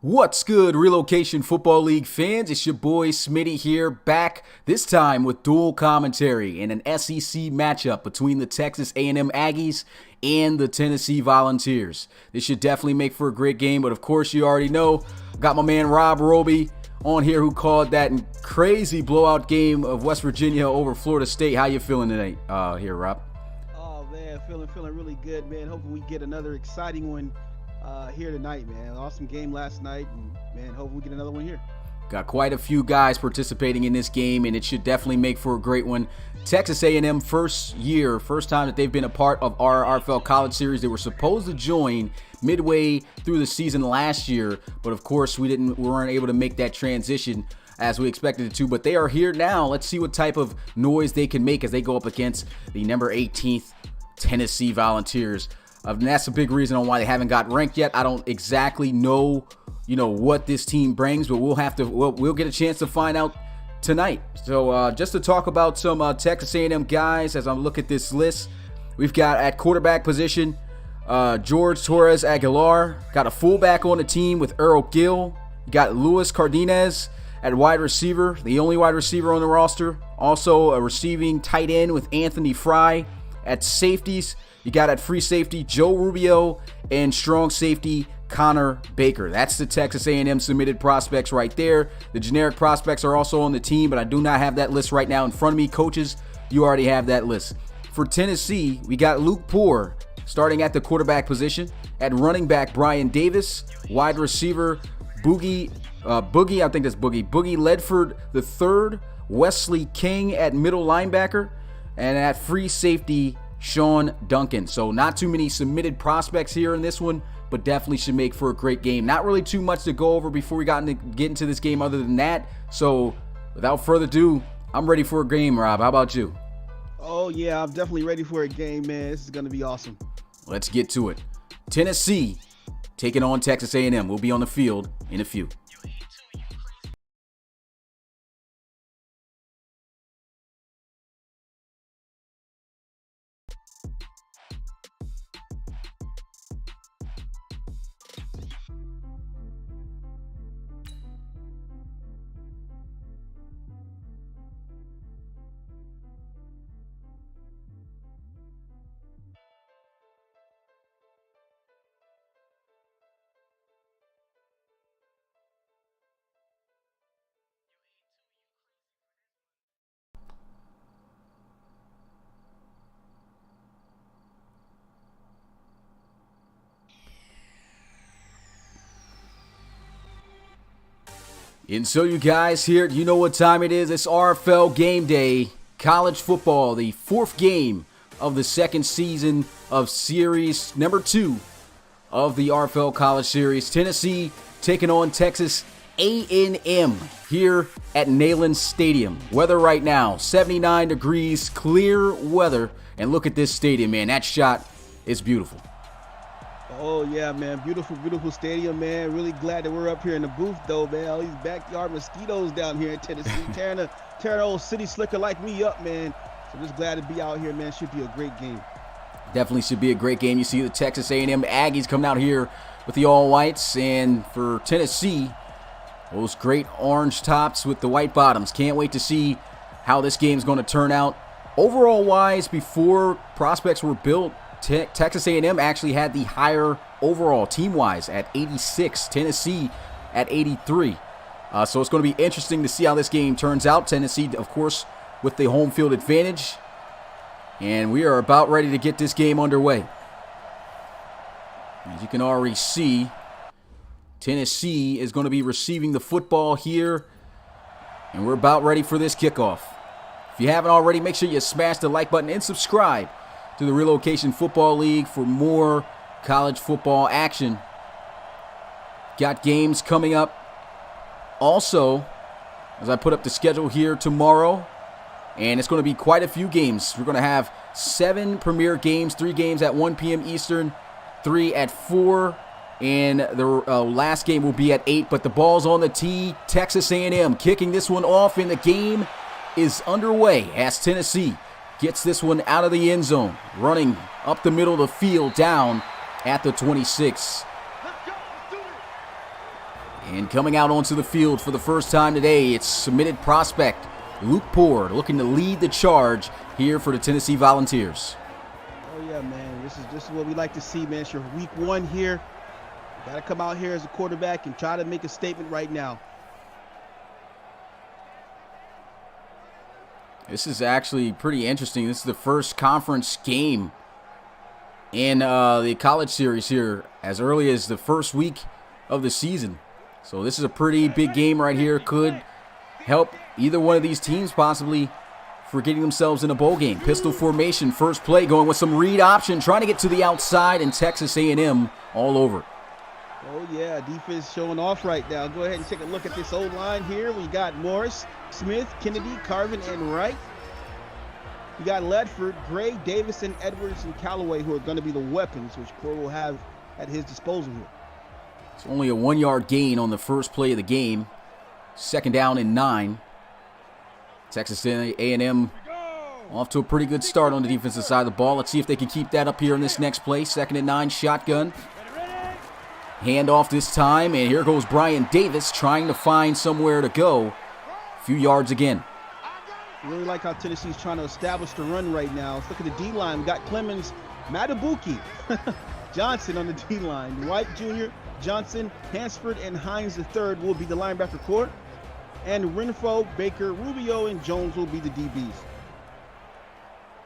What's good, Relocation Football League fans? It's your boy Smitty here, back this time with dual commentary and an SEC matchup between the Texas A&M Aggies and the Tennessee Volunteers. This should definitely make for a great game, but of course you already know, got my man Rob Roby on here who called that crazy blowout game of West Virginia over Florida State. How you feeling tonight here, Rob? Oh man, feeling really good, man. Hoping we get another exciting one here tonight, man. Awesome game last night, and man, hoping we get another one here. Got quite a few guys participating in this game, and it should definitely make for a great one. Texas A&M first time that they've been a part of our RFL College Series. They were supposed to join midway through the season last year, but of course we weren't able to make that transition as we expected it to. But they are here now. Let's see what type of noise they can make as they go up against the number 18th Tennessee Volunteers. And that's a big reason on why they haven't got ranked yet. I don't exactly know, what this team brings, but we'll get a chance to find out tonight. So just to talk about some Texas A&M guys as I look at this list, we've got at quarterback position George Torres Aguilar. Got a fullback on the team with Earl Gill. You got Luis Cardenas at wide receiver, the only wide receiver on the roster. Also a receiving tight end with Anthony Fry. At safeties, you got at free safety Joe Rubio and strong safety Connor Baker. That's the Texas A&M submitted prospects right there. The generic prospects are also on the team, but I do not have that list right now in front of me. Coaches, you already have that list. For Tennessee, we got Luke Poore starting at the quarterback position. At running back, Brian Davis. Wide receiver, Boogie Ledford III. Wesley King at middle linebacker. And at free safety, Sean Duncan. So not too many submitted prospects here in this one, but definitely should make for a great game. Not really too much to go over before we get into this game other than that. So without further ado, I'm ready for a game, Rob. How about you? Oh yeah, I'm definitely ready for a game, man. This is going to be awesome. Let's get to it. Tennessee taking on Texas A&M. We'll be on the field in a few. And so you guys here, you know what time it is. It's RFL game day, college football, the fourth game of the second season of series number 2 of the RFL College Series. Tennessee taking on Texas A&M here at Neyland Stadium. Weather right now, 79 degrees, clear weather. And look at this stadium, man. That shot is beautiful. Oh yeah, man. Beautiful stadium, man. Really glad that we're up here in the booth, though, man. All these backyard mosquitoes down here in Tennessee, tearing the old city slicker like me up, man. So just glad to be out here, man. Should be a great game. Definitely should be a great game. You see the Texas A&M Aggies coming out here with the all whites, and for Tennessee, those great orange tops with the white bottoms. Can't wait to see how this game's going to turn out. Overall wise, before prospects were built, Texas A&M actually had the higher overall team-wise at 86. Tennessee at 83. So it's going to be interesting to see how this game turns out. Tennessee, of course, with the home field advantage. And we are about ready to get this game underway. As you can already see, Tennessee is going to be receiving the football here. And we're about ready for this kickoff. If you haven't already, make sure you smash the like button and subscribe to the Relocation Football League for more college football action. Got games coming up. Also, as I put up the schedule here tomorrow, and it's going to be quite a few games. We're going to have 7 premier games, 3 games at 1 p.m. Eastern, 3 at 4, and the last game will be at 8. But the ball's on the tee. Texas A&M kicking this one off, and the game is underway as Tennessee gets this one out of the end zone, running up the middle of the field down at the 26. And coming out onto the field for the first time today, it's submitted prospect Luke Poor looking to lead the charge here for the Tennessee Volunteers. Oh yeah, man, this is what we like to see, man. It's your week 1 here. Got to come out here as a quarterback and try to make a statement right now. This is actually pretty interesting. This is the first conference game in the college series here as early as the first week of the season. So this is a pretty big game right here. Could help either one of these teams possibly for getting themselves in a bowl game. Pistol formation, first play, going with some read option, trying to get to the outside, and Texas A&M all over. Oh yeah, defense showing off right now. Go ahead and take a look at this old line here. We got Morris, Smith, Kennedy, Carvin, and Wright. We got Ledford, Gray, Davison, Edwards, and Callaway, who are going to be the weapons which Poor will have at his disposal here. It's only a 1-yard gain on the first play of the game. Second down and 9. Texas A&M off to a pretty good start on the defensive side of the ball. Let's see if they can keep that up here in this next play. 2nd and 9, shotgun. Handoff this time, and here goes Brian Davis trying to find somewhere to go. A few yards again. Really like how Tennessee's trying to establish the run right now. Let's look at the D-line. We got Clemens, Matabuki, Johnson on the D-line. White Jr., Johnson, Hansford, and Hines III will be the linebacker core. And Renfro, Baker, Rubio, and Jones will be the DBs.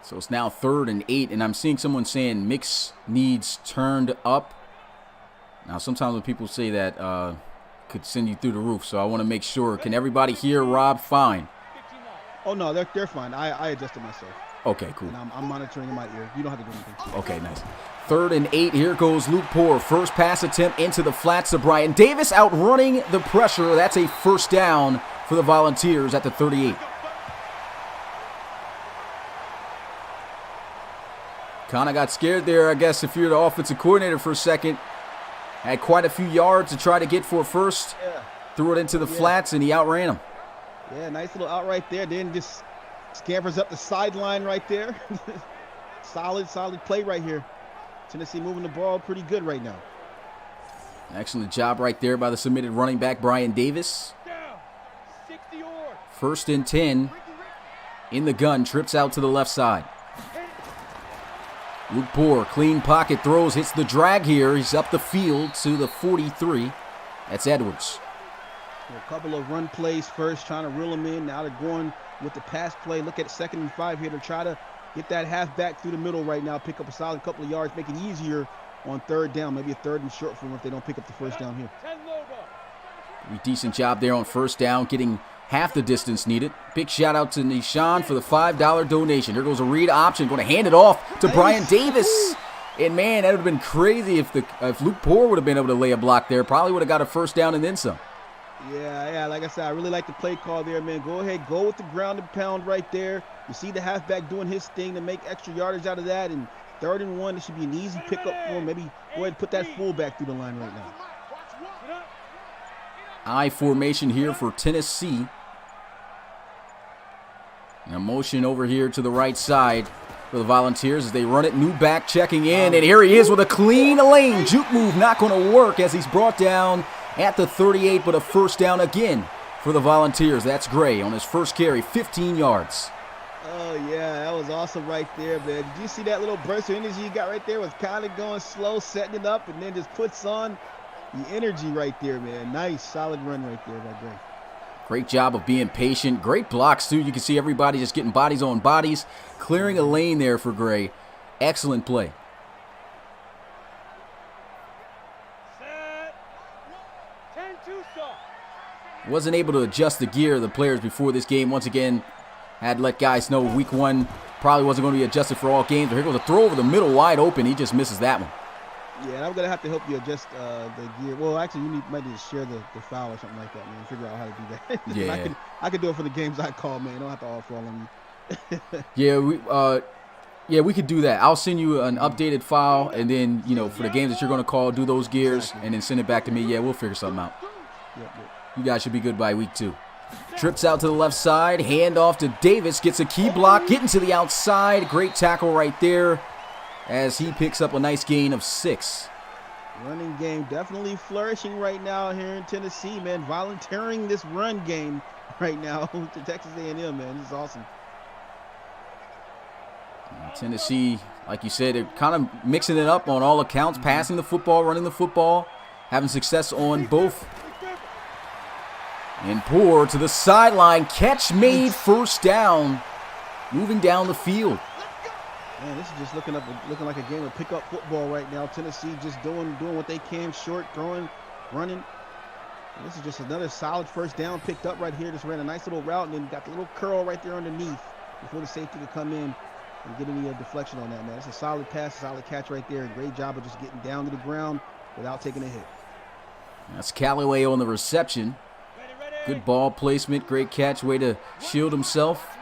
So it's now 3rd and 8, and I'm seeing someone saying mix needs turned up. Now, sometimes when people say that, could send you through the roof, so I want to make sure. Can everybody hear Rob fine? Oh, no, they're fine. I adjusted myself. Okay, cool. And I'm monitoring in my ear. You don't have to do anything. Okay, nice. 3rd and 8. Here goes Luke Poor. First pass attempt into the flats to Brian Davis, outrunning the pressure. That's a first down for the Volunteers at the 38. Kind of got scared there, I guess, if you're the offensive coordinator for a second. Had quite a few yards to try to get for a first. Yeah. Threw it into the flats, and he outran him. Yeah, nice little out right there. Then just scampers up the sideline right there. solid play right here. Tennessee moving the ball pretty good right now. Excellent job right there by the submitted running back, Brian Davis. 1st and 10 in the gun. Trips out to the left side. Luke Poor, clean pocket throws, hits the drag here. He's up the field to the 43. That's Edwards. A couple of run plays first, trying to reel them in. Now they're going with the pass play. Look at 2nd and 5 here to try to get that halfback through the middle right now. Pick up a solid couple of yards, make it easier on 3rd down. Maybe a 3rd and short for them if they don't pick up the first down here. A decent job there on 1st down, getting half the distance needed. Big shout out to Nishan for the $5 donation. There goes a read option, going to hand it off to Brian Davis. And man, that would have been crazy if Luke Poor would have been able to lay a block there. Probably would have got a first down and then some. Yeah, like I said, I really like the play call there, man. Go ahead, go with the ground and pound right there. You see the halfback doing his thing to make extra yardage out of that. And 3rd and 1, this should be an easy pickup for him. Maybe go ahead and put that fullback through the line right now. I formation here for Tennessee. And a motion over here to the right side for the Volunteers as they run it. New back checking in, and here he is with a clean lane. Juke move not going to work as he's brought down at the 38, but a first down again for the Volunteers. That's Gray on his first carry, 15 yards. Oh, yeah, that was awesome right there, man. Did you see that little burst of energy you got right there? Was kind of going slow, setting it up, and then just puts on the energy right there, man. Nice, solid run right there by Gray. Great job of being patient. Great blocks, too. You can see everybody just getting bodies on bodies, clearing a lane there for Gray. Excellent play. Wasn't able to adjust the gear of the players before this game. Once again, had let guys know week 1 probably wasn't going to be adjusted for all games. But here goes a throw over the middle, wide open. He just misses that one. Yeah, I'm going to have to help you adjust the gear. Well, actually, might need to share the file or something like that, man. Figure out how to do that. Yeah. I can do it for the games I call, man. I don't have to all fall on you. Yeah, we could do that. I'll send you an updated file, and then, for the games that you're going to call, do those gears, and then send it back to me. Yeah, we'll figure something out. Yep. You guys should be good by week 2. Trips out to the left side, hand off to Davis, gets a key block, getting to the outside. Great tackle right there as he picks up a nice gain of 6. Running game definitely flourishing right now here in Tennessee, man. Volunteering this run game right now to Texas A&M, man. This is awesome. Tennessee, like you said, they're kind of mixing it up on all accounts, passing the football, running the football, having success on both. And Poor to the sideline, catch made, first down, moving down the field. Man, this is just looking like a game of pickup football right now. Tennessee just doing what they can, short, throwing, running. And this is just another solid first down picked up right here. Just ran a nice little route and then got the little curl right there underneath before the safety could come in and get any deflection on that, man. It's a solid pass, a solid catch right there. Great job of just getting down to the ground without taking a hit. That's Callaway on the reception. Good ball placement, great catch, way to shield himself.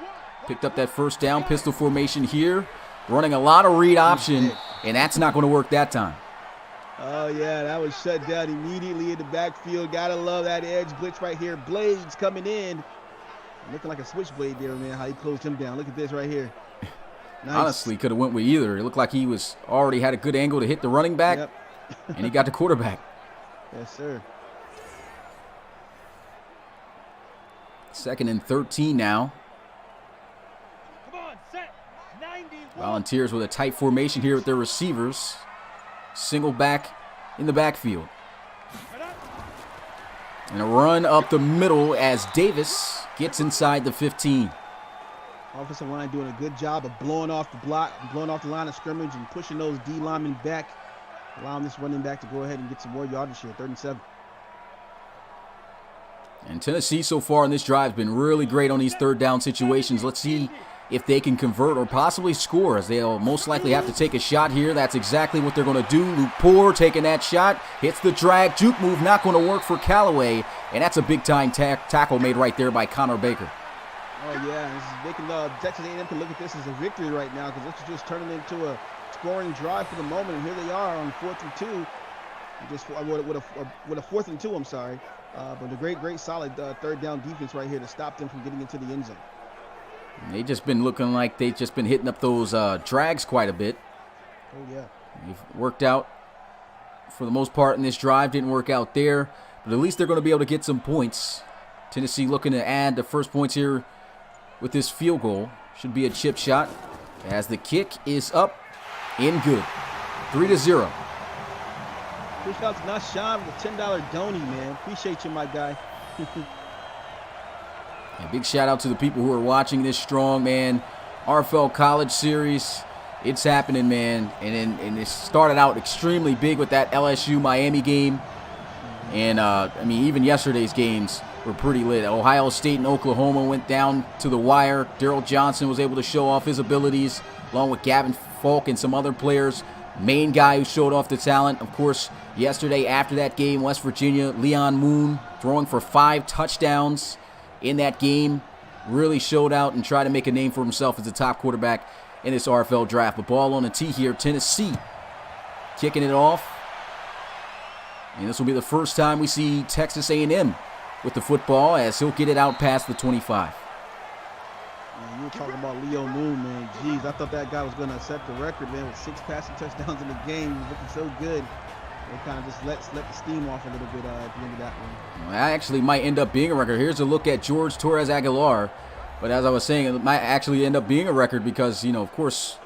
Picked up that first down, pistol formation here. Running a lot of read option, and that's not going to work that time. Oh, yeah, that was shut down immediately in the backfield. Gotta love that edge blitz right here. Blades coming in. Looking like a switchblade there, man, how he closed him down. Look at this right here. Nice. Honestly, could have went with either. It looked like he was already had a good angle to hit the running back, and he got the quarterback. Yes, sir. 2nd and 13 now. Volunteers with a tight formation here with their receivers. Single back in the backfield. And a run up the middle as Davis gets inside the 15. Offensive line doing a good job of blowing off the block, blowing off the line of scrimmage and pushing those D linemen back, allowing this running back to go ahead and get some more yardage here, 3rd and 7. And Tennessee so far in this drive has been really great on these 3rd down situations. Let's see if they can convert or possibly score, as they'll most likely have to take a shot here. That's exactly what they're going to do. Luke Poor taking that shot, hits the drag, juke move, not going to work for Callaway, and that's a big-time tackle made right there by Connor Baker. Oh, yeah, this is making Texas A&M can look at this as a victory right now, because this is just turning into a scoring drive for the moment, and here they are on 4th and 2, just with a 4th and 2, I'm sorry. But a great, solid 3rd down defense right here to stop them from getting into the end zone. They just been looking like they've just been hitting up those drags quite a bit. Oh, yeah. They've worked out for the most part in this drive. Didn't work out there, but at least they're going to be able to get some points. Tennessee looking to add the first points here with this field goal. Should be a chip shot as the kick is up and good. 3-0. Appreciate out to Nashawn with the $10 doney, man. Appreciate you, my guy. A big shout out to the people who are watching this strong, man. RFL College Series, it's happening, man. And it started out extremely big with that LSU Miami game. And, I mean, even yesterday's games were pretty lit. Ohio State and Oklahoma went down to the wire. Daryl Johnson was able to show off his abilities, along with Gavin Falk and some other players. Main guy who showed off the talent, of course, yesterday after that game, West Virginia, Leon Moon, throwing for 5 touchdowns in that game. Really showed out and tried to make a name for himself as the top quarterback in this RFL draft. But ball on the tee here, Tennessee kicking it off. And this will be the first time we see Texas A&M with the football, as he'll get it out past the 25. Man, you were talking about Leo Moon, man. Jeez, I thought that guy was going to set the record, man, with 6 passing touchdowns in the game. He was looking so good. It kind of just let the steam off a little bit at the end of that one. Well, that actually might end up being a record. Here's a look at George Torres Aguilar. But as I was saying, it might actually end up being a record because, you know, of course,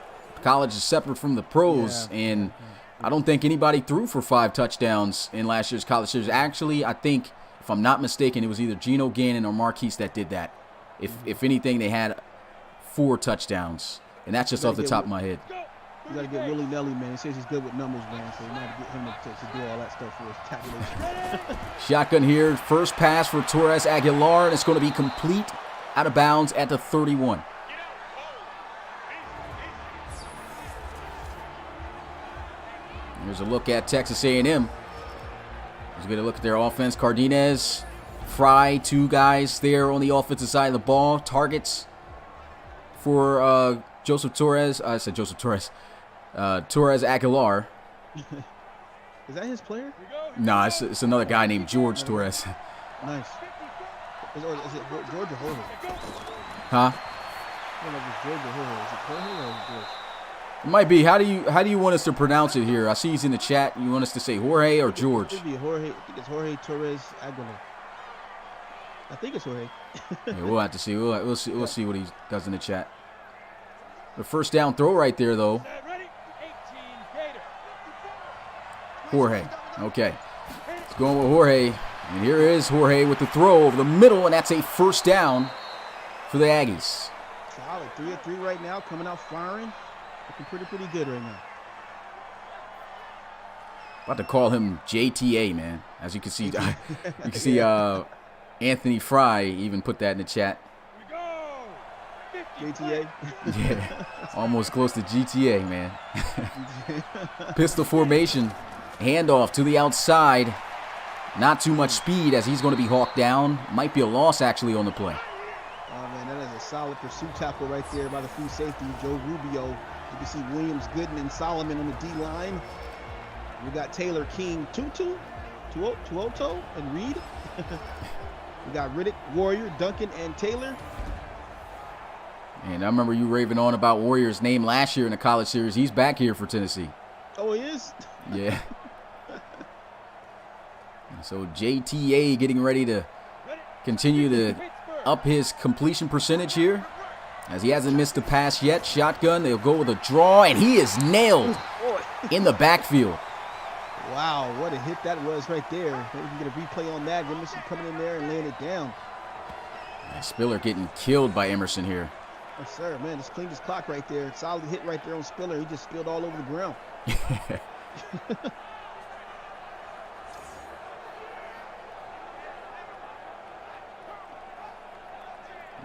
college is separate from the pros. Yeah. And I don't think anybody threw for 5 touchdowns in last year's college series. Actually, I think, if I'm not mistaken, it was either Geno Gannon or Marquise that did that. If anything, they had 4 touchdowns. And that's just off the top of my head. You got to get Willie Nelly, man. He says he's good with numbers, man. So you might have to get him to do all that stuff for his tabulation. Shotgun here. First pass for Torres Aguilar, and it's going to be complete out of bounds at the 31. Here's a look at Texas A&M. Here's a good look at their offense. Cardenas, Fry, 2 guys there on the offensive side of the ball. Targets for Joseph Torres. I said Joseph Torres. Torres Aguilar. Is that his player? No, it's another guy named George Torres. Nice. Is it George or Jorge? Huh? I don't know if it's George or Jorge. Is it Jorge or is it George? It might be. How do you want us to pronounce it here? I see he's in the chat. You want us to say Jorge or George? It could be Jorge. I think it's Jorge Torres Aguilar. I think it's Jorge. Yeah, we'll have to see. We'll see. We'll see what he does in the chat. The first down throw right there, though. Jorge. Okay. It's going with Jorge. And here is Jorge with the throw over the middle, and that's a first down for the Aggies. Solid. 3 of 3 right now, coming out firing. Looking pretty good right now. About to call him JTA, man. As you can see, Anthony Fry even put that in the chat. JTA? Yeah, almost close to GTA, man. Pistol formation, handoff to the outside. Not too much speed as he's going to be hawked down. Might be a loss, actually, on the play. Oh, man, that is a solid pursuit tackle right there by the free safety, Joe Rubio. You can see Williams, Gooden, and Solomon on the D-line. We got Taylor, King, Tuoto, and Reed. We got Riddick, Warrior, Duncan, and Taylor. And I remember you raving on about Warrior's name last year in the college series. He's back here for Tennessee. Oh, he is? Yeah. So JTA getting ready to continue to up his completion percentage here, as he hasn't missed a pass yet. Shotgun, they'll go with a draw, and he is nailed in the backfield. Wow, what a hit that was right there. Maybe we can get a replay on that. Emerson coming in there and laying it down. Yeah, Spiller getting killed by Emerson here. Yes, sir. Man, just cleaned his clock right there. Solid hit right there on Spiller. He just spilled all over the ground.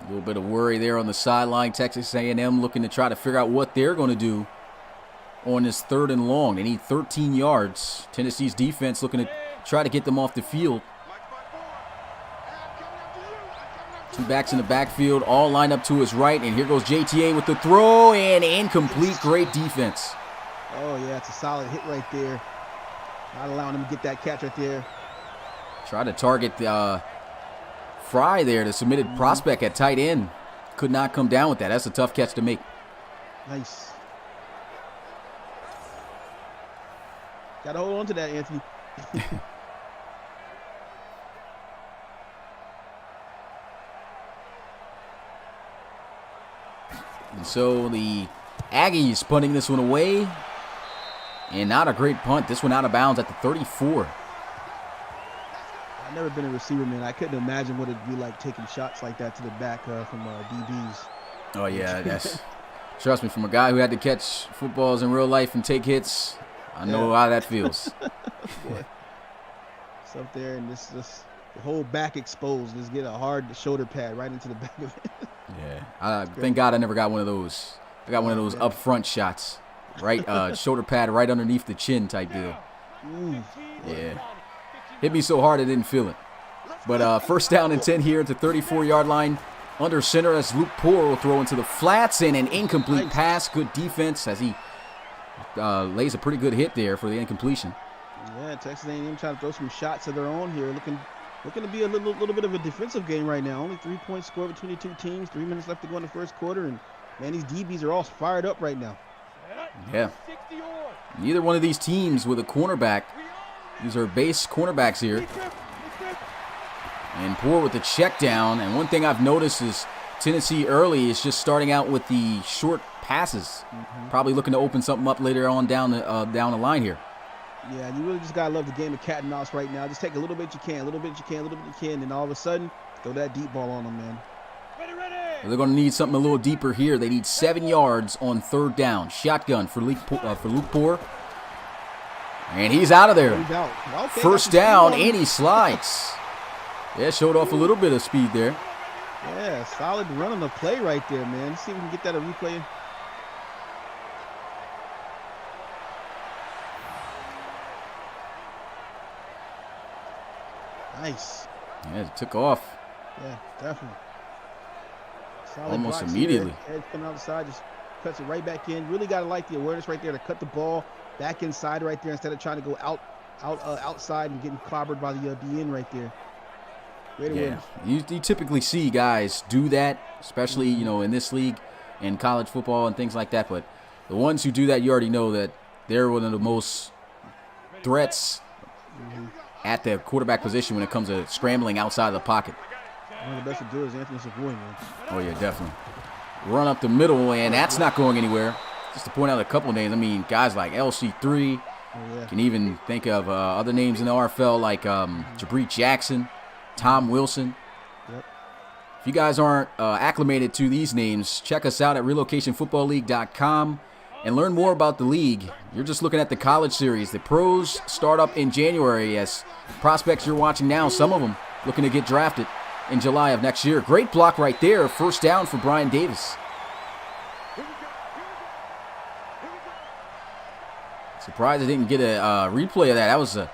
A little bit of worry there on the sideline. Texas A&M looking to try to figure out what they're going to do on this 3rd and long. They need 13 yards. Tennessee's defense looking to try to get them off the field. 2 backs in the backfield, all lined up to his right. And here goes JTA with the throw, and incomplete. Great defense. Oh, yeah, it's a solid hit right there. Not allowing him to get that catch right there. Try to target Fry there, the submitted prospect at tight end. Could not come down with that. That's a tough catch to make. Nice. Got to hold on to that, Anthony. And so the Aggies punting this one away. And not a great punt. This one out of bounds at the 34. I've never been a receiver, man. I couldn't imagine what it'd be like taking shots like that to the back from DBs. Oh, yeah. That's trust me, from a guy who had to catch footballs in real life and take hits, I know how that feels. It's up there, and this the whole back exposed. Just get a hard shoulder pad right into the back of it. Yeah. Thank God I never got one of those. I got one of those up front shots. Right, shoulder pad right underneath the chin type deal. Yeah. Hit me so hard I didn't feel it. But first down and 10 here at the 34-yard line. Under center as Luke Poore will throw into the flats, and an incomplete pass. Good defense as he lays a pretty good hit there for the incompletion. Yeah, Texas A&M trying to throw some shots of their own here. Looking to be a little bit of a defensive game right now. Only 3 points scored between the two teams. 3 minutes left to go in the first quarter. And, man, these DBs are all fired up right now. Yeah. Neither one of these teams with a cornerback. These are base cornerbacks here. And Poore with the check down. And one thing I've noticed is Tennessee early is just starting out with the short passes. Probably looking to open something up later on down the line here. Yeah, you really just got to love the game of cat and mouse right now. Just take a little bit you can, and all of a sudden, throw that deep ball on them, man. They're going to need something a little deeper here. They need 7 yards on 3rd down. Shotgun for Luke Poore. And he's out of there. Okay, first down, and he slides. Yeah, showed off a little bit of speed there. Yeah, solid run on the play right there, man. Let's see if we can get that a replay. Nice. Yeah, it took off. Yeah, definitely. Solid almost immediately. Edge coming outside, just cuts it right back in. Really got to like the awareness right there to cut the ball back inside right there instead of trying to go outside and getting clobbered by the DN right there. Great awareness. You typically see guys do that, especially in this league and college football and things like that. But the ones who do that, you already know that they're one of the most threats at the quarterback position when it comes to scrambling outside of the pocket. One of the best to do is Anthony Savoy, man. Oh, yeah, definitely. Run up the middle, and that's not going anywhere. Just to point out a couple of names, I mean, guys like LC3. Can even think of other names in the RFL like Jabri Jackson, Tom Wilson. Yep. If you guys aren't acclimated to these names, check us out at relocationfootballleague.com and learn more about the league. You're just looking at the college series. The pros start up in January as prospects you're watching now, some of them looking to get drafted in July of next year. Great block right there. First down for Brian Davis. Surprised I didn't get a replay of that. That was a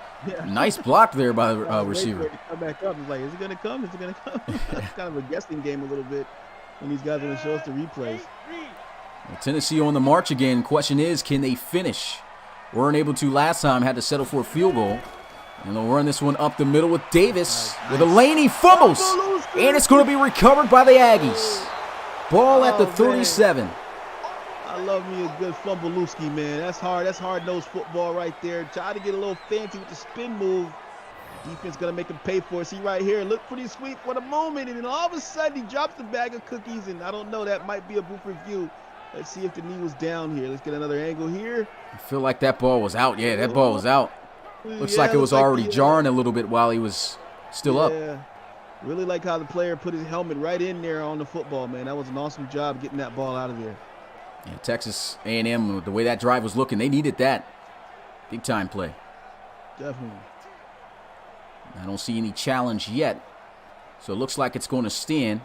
nice block there by the receiver. Come back up. It's like, is it going to come? Is it going to come? It's kind of a guessing game a little bit when these guys are going to show us the replays. Well, Tennessee on the march again. Question is, can they finish? Weren't able to last time. Had to settle for a field goal. And they'll run this one up the middle with Davis. With a lane, he fumbles. And it's going to be recovered by the Aggies. Ball at the 37. Man. I love me a good fumbleooski, man. That's hard. That's hard-nosed football right there. Try to get a little fancy with the spin move. Defense going to make him pay for it. See right here, look pretty sweet for the moment. And then all of a sudden, he drops the bag of cookies. And I don't know, that might be a booth review. Let's see if the knee was down here. Let's get another angle here. I feel like that ball was out. Yeah, that ball was out. Looks like it was already jarring a little bit while he was still up. Really like how the player put his helmet right in there on the football, man. That was an awesome job getting that ball out of there. Yeah, Texas A&M, the way that drive was looking, they needed that. Big time play. Definitely. I don't see any challenge yet. So it looks like it's going to stand.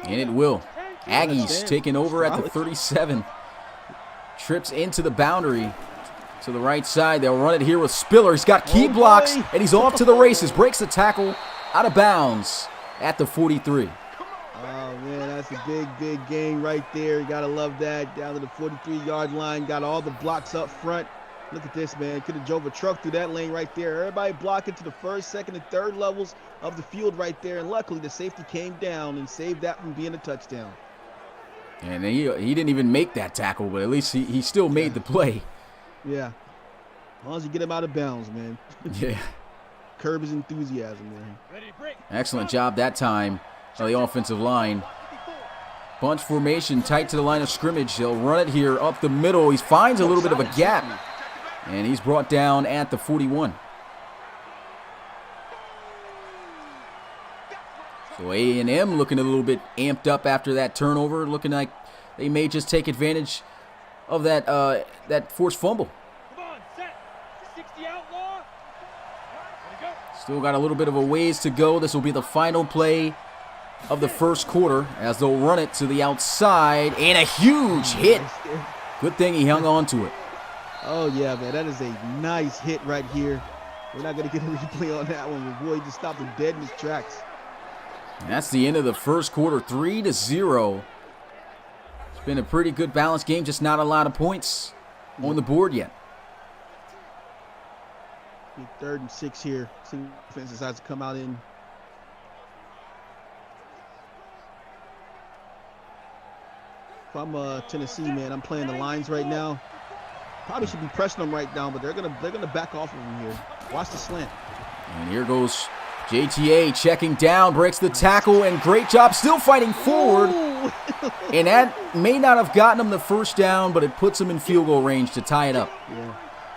And it will. Aggies taking over at the 37. Trips into the boundary to the right side. They'll run it here with Spiller. He's got key blocks, and he's off to the races. Breaks the tackle out of bounds at the 43. Oh, man, that's a big, big gain right there. You got to love that. Down to the 43-yard line. Got all the blocks up front. Look at this, man. Could have drove a truck through that lane right there. Everybody blocking to the first, second, and third levels of the field right there. And luckily, the safety came down and saved that from being a touchdown. And he didn't even make that tackle, but at least he still made the play. Yeah. As long as you get him out of bounds, man. Yeah. Curb his enthusiasm, man. Excellent job that time by the offensive line. Bunch formation tight to the line of scrimmage. They'll run it here up the middle. He finds a little bit of a gap. And he's brought down at the 41. So A&M looking a little bit amped up after that turnover, looking like they may just take advantage of that forced fumble. Still got a little bit of a ways to go. This will be the final play of the first quarter as they'll run it to the outside. And a huge hit. Good thing he hung on to it. Oh, yeah, man. That is a nice hit right here. We're not going to get a replay on that one. But boy, he just stopped him dead in his tracks. And that's the end of the first quarter, 3-0. It's been a pretty good balanced game, just not a lot of points on the board yet. 3rd and 6 here. See if defense decides to come out in. If I'm Tennessee, man, I'm playing the lines right now. Probably should be pressing them right now, but they're gonna back off of them here. Watch the slant. And here goes JTA checking down, breaks the tackle, and great job still fighting forward. And that may not have gotten him the first down, but it puts him in field goal range to tie it up.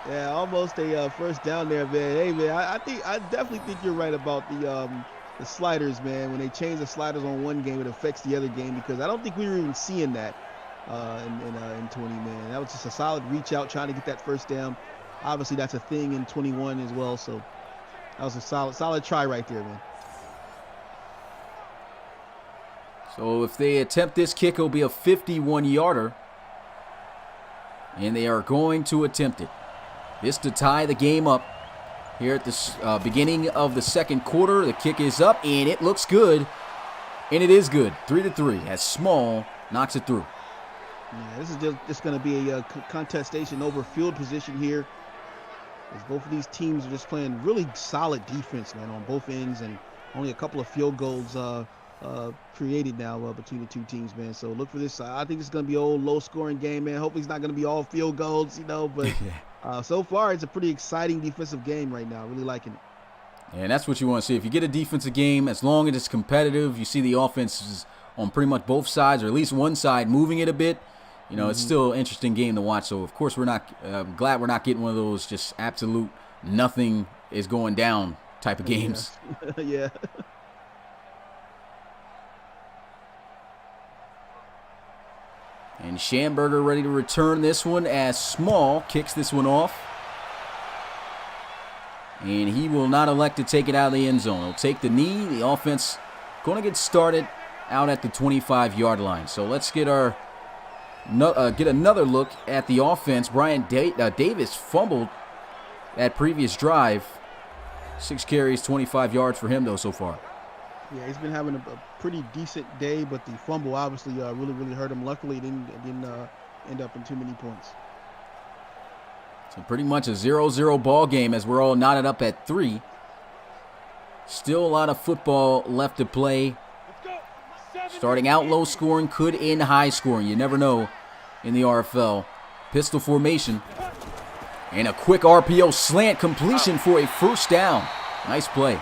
Yeah, almost a first down there, man. Hey, man, I definitely think you're right about the sliders, man. When they change the sliders on one game, it affects the other game because I don't think we were even seeing that in 20, man. That was just a solid reach out trying to get that first down. Obviously, that's a thing in 21 as well, so that was a solid try right there, man. So if they attempt this kick, it'll be a 51-yarder. And they are going to attempt it. This to tie the game up here at the beginning of the second quarter. The kick is up, and it looks good. And it is good. 3-3 as Small knocks it through. Yeah, this is just going to be a contestation over field position here. As both of these teams are just playing really solid defense, man, on both ends, and only a couple of field goals created now between the two teams, man. So look for this. I think it's going to be an old low-scoring game, man. Hopefully it's not going to be all field goals, but so far it's a pretty exciting defensive game right now. Really liking it. And that's what you want to see. If you get a defensive game, as long as it's competitive, you see the offense is on pretty much both sides, or at least one side moving it a bit. It's still an interesting game to watch. So, of course, we're not glad we're not getting one of those just absolute nothing is going down type of games. Yeah. And Schamberger ready to return this one as Small kicks this one off. And he will not elect to take it out of the end zone. He'll take the knee. The offense going to get started out at the 25-yard line. So let's get another look at the offense. Brian Davis fumbled that previous drive. 6 carries, 25 yards for him, though, so far. Yeah, he's been having a pretty decent day, but the fumble obviously really hurt him. Luckily, it didn't end up in too many points. So pretty much a 0-0 ball game as we're all knotted up at 3. Still a lot of football left to play. Starting out low scoring could end high scoring. You never know in the RFL. Pistol formation. And a quick RPO slant completion for a first down. Nice play.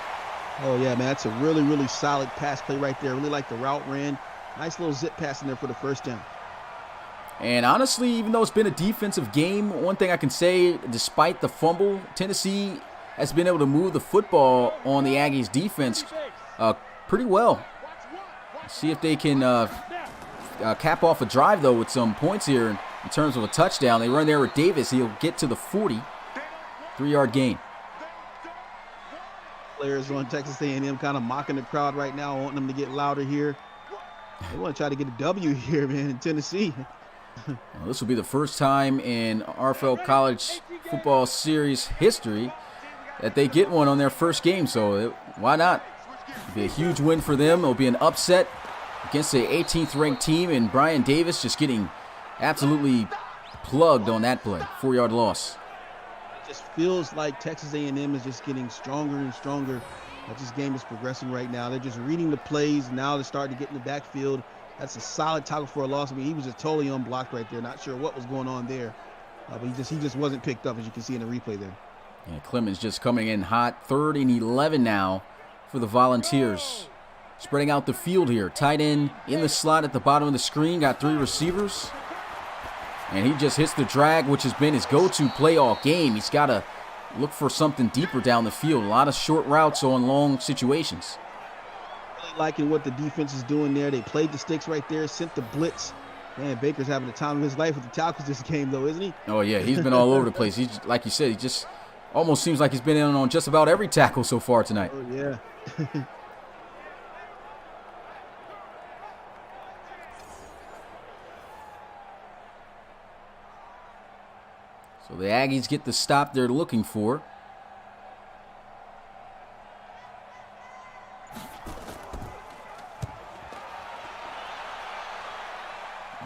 Oh, yeah, man. That's a really solid pass play right there. Really like the route ran. Nice little zip pass in there for the first down. And honestly, even though it's been a defensive game, one thing I can say, despite the fumble, Tennessee has been able to move the football on the Aggies defense pretty well. See if they can cap off a drive, though, with some points here in terms of a touchdown. They run there with Davis. He'll get to the 40. 3-yard gain. Players on Texas A&M kind of mocking the crowd right now, wanting them to get louder here. They want to try to get a W here, man, in Tennessee. Well, this will be the first time in RFL College Football Series history that they get one on their first game, so why not? It'll be a huge win for them. It'll be an upset against the 18th ranked team, and Brian Davis just getting absolutely plugged on that play. 4-yard loss. It just feels like Texas A&M is just getting stronger and stronger. This game is progressing right now. They're just reading the plays. Now they're starting to get in the backfield. That's a solid tackle for a loss. I mean, he was just totally unblocked right there. Not sure what was going on there. But he just wasn't picked up, as you can see in the replay there. Yeah, Clemens just coming in hot. 3rd and 11 now for the Volunteers. Spreading out the field here. Tight end in the slot at the bottom of the screen. Got 3 receivers. And he just hits the drag, which has been his go-to play all game. He's got to look for something deeper down the field. A lot of short routes on long situations. Really liking what the defense is doing there. They played the sticks right there, sent the blitz. Man, Baker's having the time of his life with the tackles this game, though, isn't he? Oh, yeah. He's been all over the place. He's, like you said, he just almost seems like he's been in on just about every tackle so far tonight. Oh, yeah. So the Aggies get the stop they're looking for.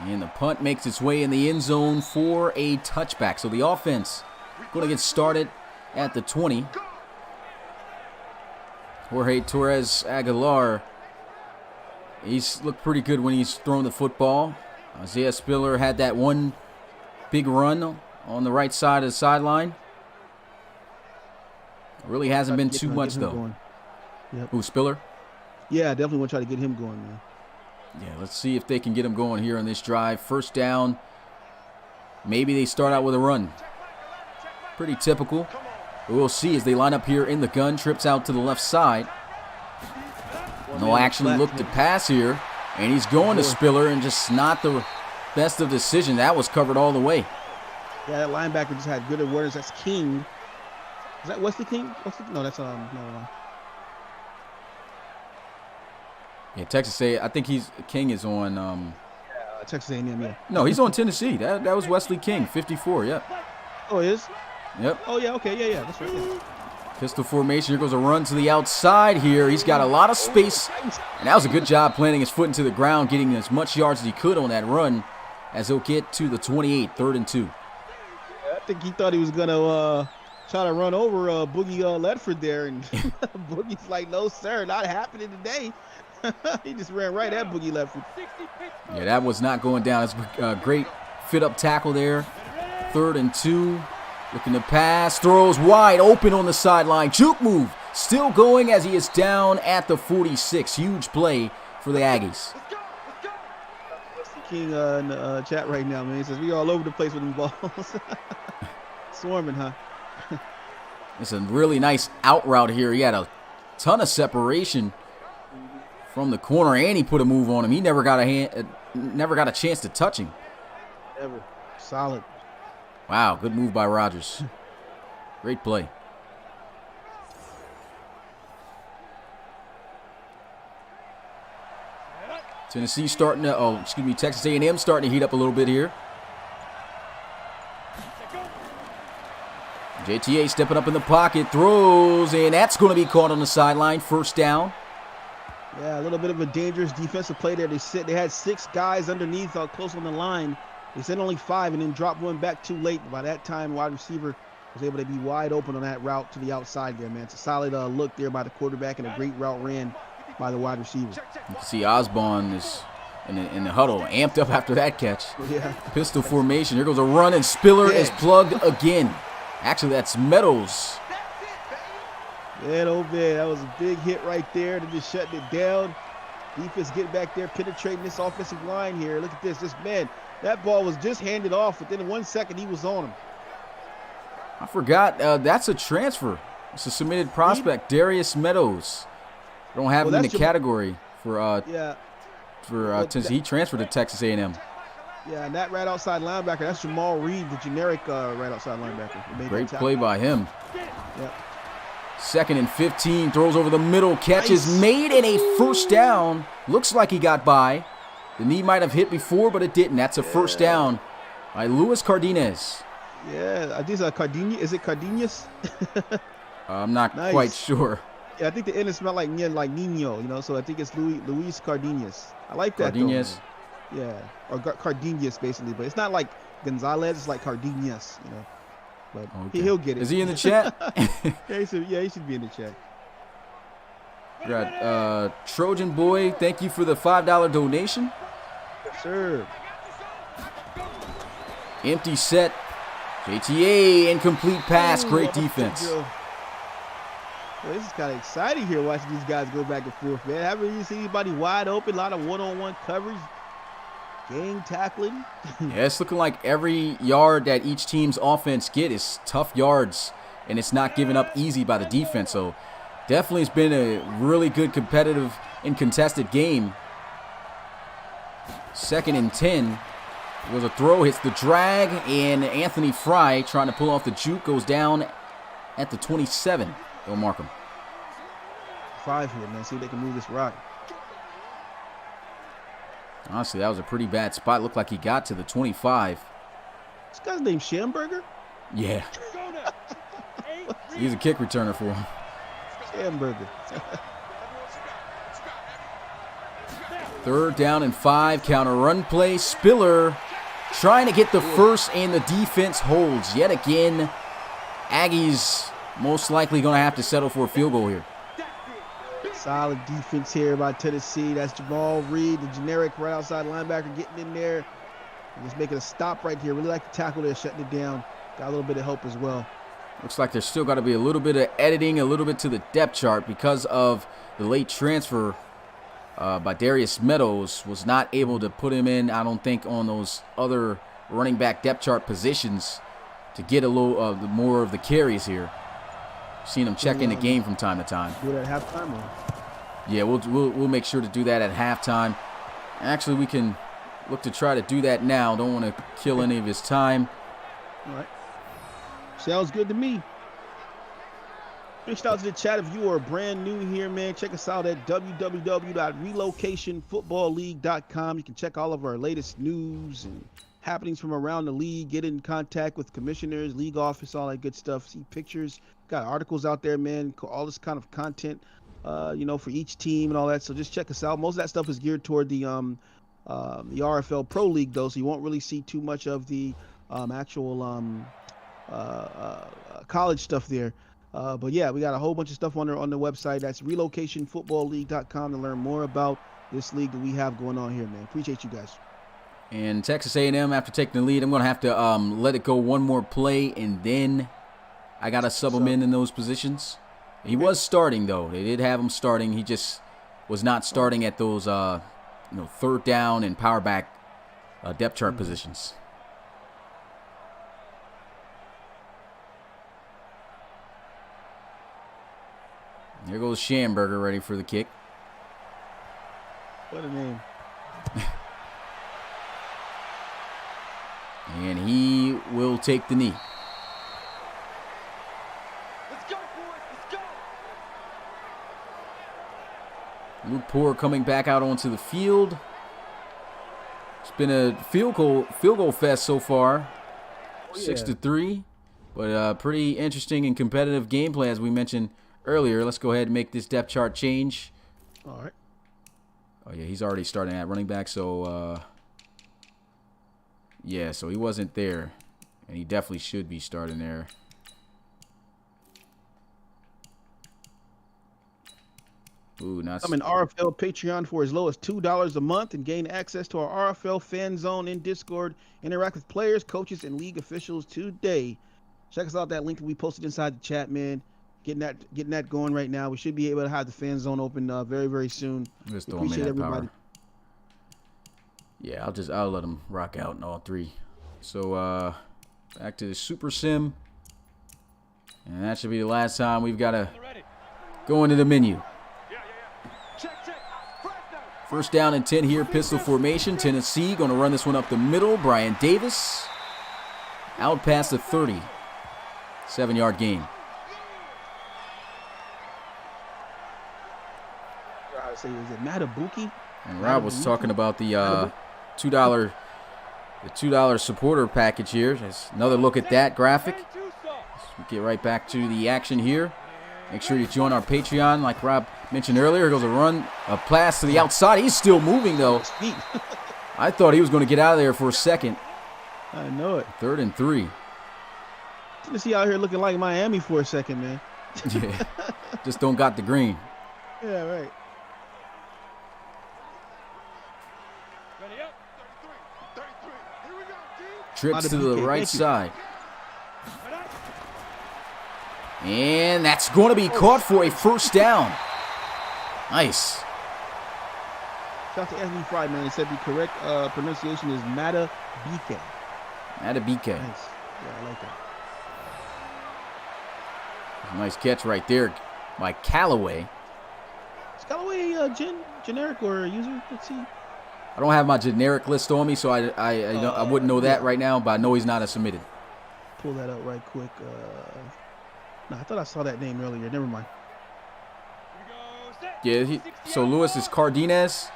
And the punt makes its way in the end zone for a touchback. So the offense going to get started at the 20. Jorge Torres Aguilar, he's looked pretty good when he's thrown the football. Isaiah Spiller had that one big run on the right side of the sideline. Really hasn't been too much, though. Yep. Who, Spiller? Yeah, I definitely want to try to get him going, man. Yeah, let's see if they can get him going here on this drive. First down. Maybe they start out with a run. Pretty typical. But we'll see as they line up here in the gun. Trips out to the left side. No action look to pass here. And he's going to Spiller, and just not the best of decisions. That was covered all the way. Yeah, that linebacker just had good awareness. That's King. Is that Wesley King? No, that's no. Yeah, Texas A. I think King is on. Texas A&M, yeah. No, he's on Tennessee. That was Wesley King, 54. Yep. Oh, he is? Yep. Oh, yeah. Okay. Yeah. That's right. Yeah. Pistol formation. Here goes a run to the outside here. He's got a lot of space. And that was a good job planting his foot into the ground, getting as much yards as he could on that run as he'll get to the 28, 3rd and 2. I think he thought he was going to try to run over Boogie Ledford there. And Boogie's like, no, sir, not happening today. He just ran right at Boogie Lefty. Yeah, that was not going down. It's a great fit-up tackle there. 3rd and 2. Looking to pass. Throws wide open on the sideline. Juke move. Still going as he is down at the 46. Huge play for the Aggies. King in the chat right now, man. He says, we all over the place with them balls. Swarming, huh? It's a really nice out route here. He had a ton of separation from the corner, and he put a move on him. He never got a chance to touch him. Ever. Solid. Wow, good move by Rogers. Great play. Tennessee starting to, Texas A&M starting to heat up a little bit here. JTA stepping up in the pocket, throws, and that's going to be caught on the sideline. 1st down. Yeah, a little bit of a dangerous defensive play there. They had 6 guys underneath close on the line. They sent only 5 and then dropped one back too late. By that time, wide receiver was able to be wide open on that route to the outside there, man. It's a solid look there by the quarterback and a great route ran by the wide receiver. You can see Osborne is in the huddle, amped up after that catch. Yeah. Pistol formation. Here goes a run, and Spiller is plugged again. Actually, that's Meadows. Man, oh man, that was a big hit right there. They're just shutting it down. Defense getting back there, penetrating this offensive line here. Look at this. This man, that ball was just handed off. Within 1 second, he was on him. I forgot. That's a transfer. It's a submitted prospect, Darius Meadows. Don't have him in the category for Tennessee. He transferred to Texas A&M. Yeah, and that right outside linebacker, that's Jamal Reed, the generic right outside linebacker. Great play by him. Yep. 2nd and 15, throws over the middle, catches made, and a 1st down. Looks like he got by. The knee might have hit before, but it didn't. That's a 1st down by Luis Cardenas. Yeah, I think it's Cardenas. Is it Cardenas? I'm not quite sure. Yeah, I think the end is smelled like Nino, you know, so I think it's Luis Cardenas. I like that. Cardenas. Yeah, or Cardenas basically, but it's not like Gonzalez, it's like Cardenas, you know. But okay. He'll get it. Is he in the chat? Yeah, he should be in the chat. Got Trojan Boy, thank you for the $5 donation. Yes, sir. Empty set. JTA, incomplete pass. Great defense. Well, this is kind of exciting here watching these guys go back and forth, man. Haven't you seen anybody wide open? A lot of one-on-one coverage. Gang tackling. Yeah, it's looking like every yard that each team's offense get is tough yards, and it's not given up easy by the defense. So definitely it's been a really good competitive and contested game. 2nd and 10. It was a throw, hits the drag, and Anthony Fry trying to pull off the juke goes down at the 27. They'll mark him. 5 here, man. See if they can move this rock. Honestly, that was a pretty bad spot. Looked like he got to the 25. This guy's named Schamberger? Yeah. He's a kick returner for him. Schamberger. 3rd down and 5. Counter run play. Spiller trying to get the first, and the defense holds. Yet again, Aggies most likely going to have to settle for a field goal here. Solid defense here by Tennessee. That's Jamal Reed, the generic right outside linebacker, getting in there and just making a stop right here. Really like the tackle there, shutting it down. Got a little bit of help as well. Looks like there's still got to be a little bit of editing, a little bit to the depth chart because of the late transfer by Darius Meadows. Was not able to put him in, I don't think, on those other running back depth chart positions to get a little more of the carries here. Seen him check in the game from time to time. Do it at halftime, or? Yeah, we'll make sure to do that at halftime. Actually, we can look to try to do that now. Don't want to kill any of his time. All right. Sounds good to me. Reach out to the chat if you are brand new here, man. Check us out at www.relocationfootballleague.com. You can check all of our latest news and happenings from around the league. Get in contact with commissioners, league office, all that good stuff. See pictures. Got articles out there, man. All this kind of content, you know, for each team and all that. So just check us out. Most of that stuff is geared toward the RFL Pro League, though, so you won't really see too much of the actual college stuff there. But yeah, we got a whole bunch of stuff on the website. That's relocationfootballleague.com to learn more about this league that we have going on here, man. Appreciate you guys. And Texas A&M, after taking the lead, I'm going to have to let it go one more play, and then I got to sub him in those positions. He was starting, though. They did have him starting. He just was not starting at those third down and power back depth chart positions. There goes Schamberger, ready for the kick. What a name. And he will take the knee. Let's go, boys. Let's go. Luke Poor coming back out onto the field. It's been a field goal fest so far. 6-3. But pretty interesting and competitive gameplay, as we mentioned earlier. Let's go ahead and make this depth chart change. All right. Oh, yeah, he's already starting at running back, so yeah, so he wasn't there, and he definitely should be starting there. Ooh, not. I'm an RFL Patreon for as low as $2 a month and gain access to our RFL fan zone in Discord. Interact with players, coaches, and league officials today. Check us out. That link that we posted inside the chat, man. Getting that going right now. We should be able to have the fan zone open very, very soon. Just throw him in that power. Yeah, I'll let him rock out in all three. So back to the Super Sim. And that should be the last time we've got to go into the menu. First down and 10 here, pistol formation. Tennessee going to run this one up the middle. Brian Davis out past the 30. 7-yard gain. Is it Matabuki? And Rob was talking about the $2 supporter package here. There's another look at that graphic. Let's get right back to the action here. Make sure you join our Patreon. Like Rob mentioned earlier, here goes a pass to the outside. He's still moving, though. I thought he was going to get out of there for a second. I know it. 3rd and 3. Tennessee out here looking like Miami for a second, man. Yeah, just don't got the green. Yeah, right. Trips to the right side. And that's going to be caught for a first down. Nice. Shout out to Anthony Fry, man. He said the correct pronunciation is Matabike. Matabike. Nice. Yeah, I like that. Nice catch right there by Callaway. Is Callaway generic or a user? Let's see. I don't have my generic list on me, so I wouldn't know that right now, but I know he's not a submitted. Pull that up right quick. No, I thought I saw that name earlier. Never mind. Yeah, so Lewis is Cardenas.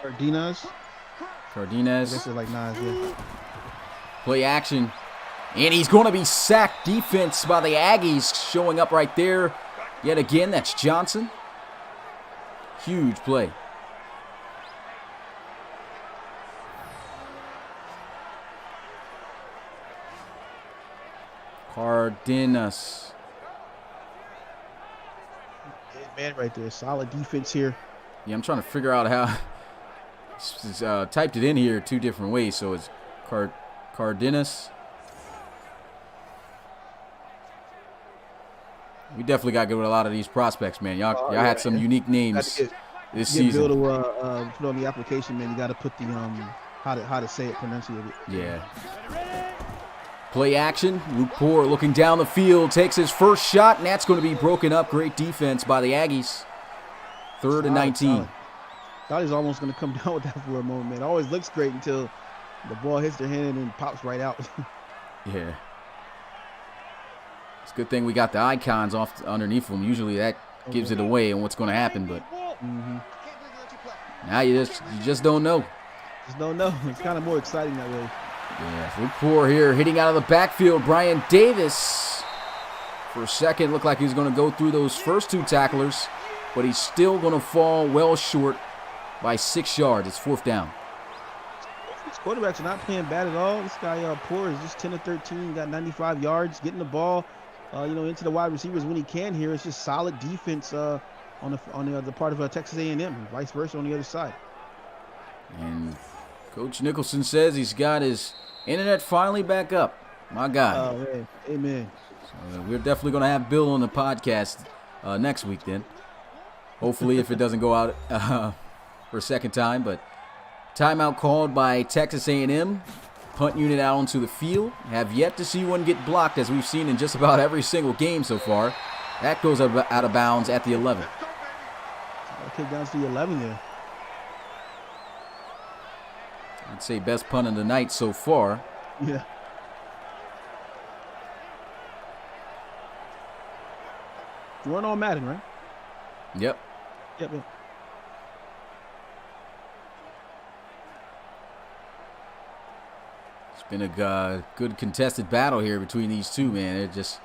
Cardenas. I guess it's like Nas, yeah. Play action. And he's going to be sacked. Defense by the Aggies showing up right there. Yet again, that's Johnson. Huge play. Cardenas. Man, right there. Solid defense here. Yeah, I'm trying to figure out how. Typed it in here 2 different ways. So it's Cardenas. We definitely got to go with a lot of these prospects, man. Y'all had some unique names this season. Bill to put on the application, man. You got to put the how to say it, pronunciate it. Yeah. Play action. Luke Poor looking down the field, takes his first shot, and that's going to be broken up. Great defense by the Aggies. 3rd and 19. Thought he was almost going to come down with that for a moment, man. It always looks great until the ball hits their hand and then pops right out. Yeah. It's a good thing we got the icons off underneath them. Usually that gives it away and what's going to happen, but now you just don't know. Just don't know. It's kind of more exciting that way. Yeah, Luke Poor here hitting out of the backfield. Brian Davis, for a second, looked like he was going to go through those first 2 tacklers, but he's still going to fall well short by 6 yards. It's 4th down. These quarterbacks are not playing bad at all. This guy Poor is just 10 of 13, got 95 yards, getting the ball. into the wide receivers when he can here. It's just solid defense on the other part of Texas A&M, and vice versa on the other side. And Coach Nicholson says he's got his internet finally back up. My God. Oh, man. Amen. So, we're definitely going to have Bill on the podcast next week then. Hopefully if it doesn't go out for a second time. But timeout called by Texas A&M. Punt unit out onto the field. Have yet to see one get blocked, as we've seen in just about every single game so far. That goes out of bounds at the 11. Kick down to the 11 there. I'd say best punt of the night so far. Yeah. You run on Madden, right? Yep. Yep. It's been a good contested battle here between these two, man. It just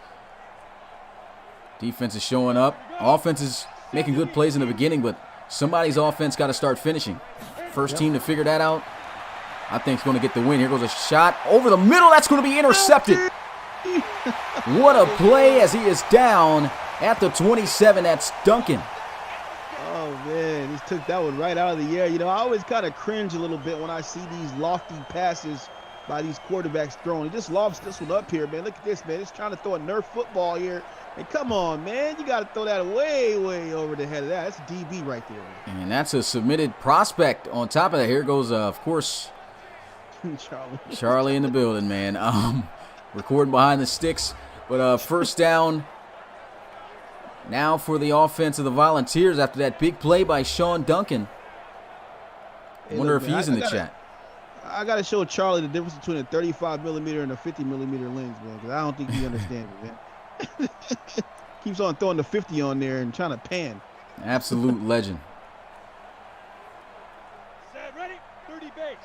defense is showing up. Offense is making good plays in the beginning, but somebody's offense got to start finishing. First team to figure that out, I think, is going to get the win. Here goes a shot over the middle. That's going to be intercepted. What a play as he is down at the 27. That's Duncan. Oh, man, he took that one right out of the air. I always kind of cringe a little bit when I see these lofty passes by these quarterbacks thrown. He just lobs this one up here, man. Look at this, man. He's trying to throw a Nerf football here. And come on, man. You got to throw that way, way over the head of that. That's a DB right there, man. And that's a submitted prospect on top of that. Here goes, of course, Charlie in the building, man. Recording behind the sticks. But first down now for the offense of the Volunteers after that big play by Sean Duncan. I wonder if he's in the chat. I got to show Charlie the difference between a 35 millimeter and a 50 millimeter lens, man, because I don't think he understands it, man. Keeps on throwing the 50 on there and trying to pan. Absolute legend. Set, ready, 30 base.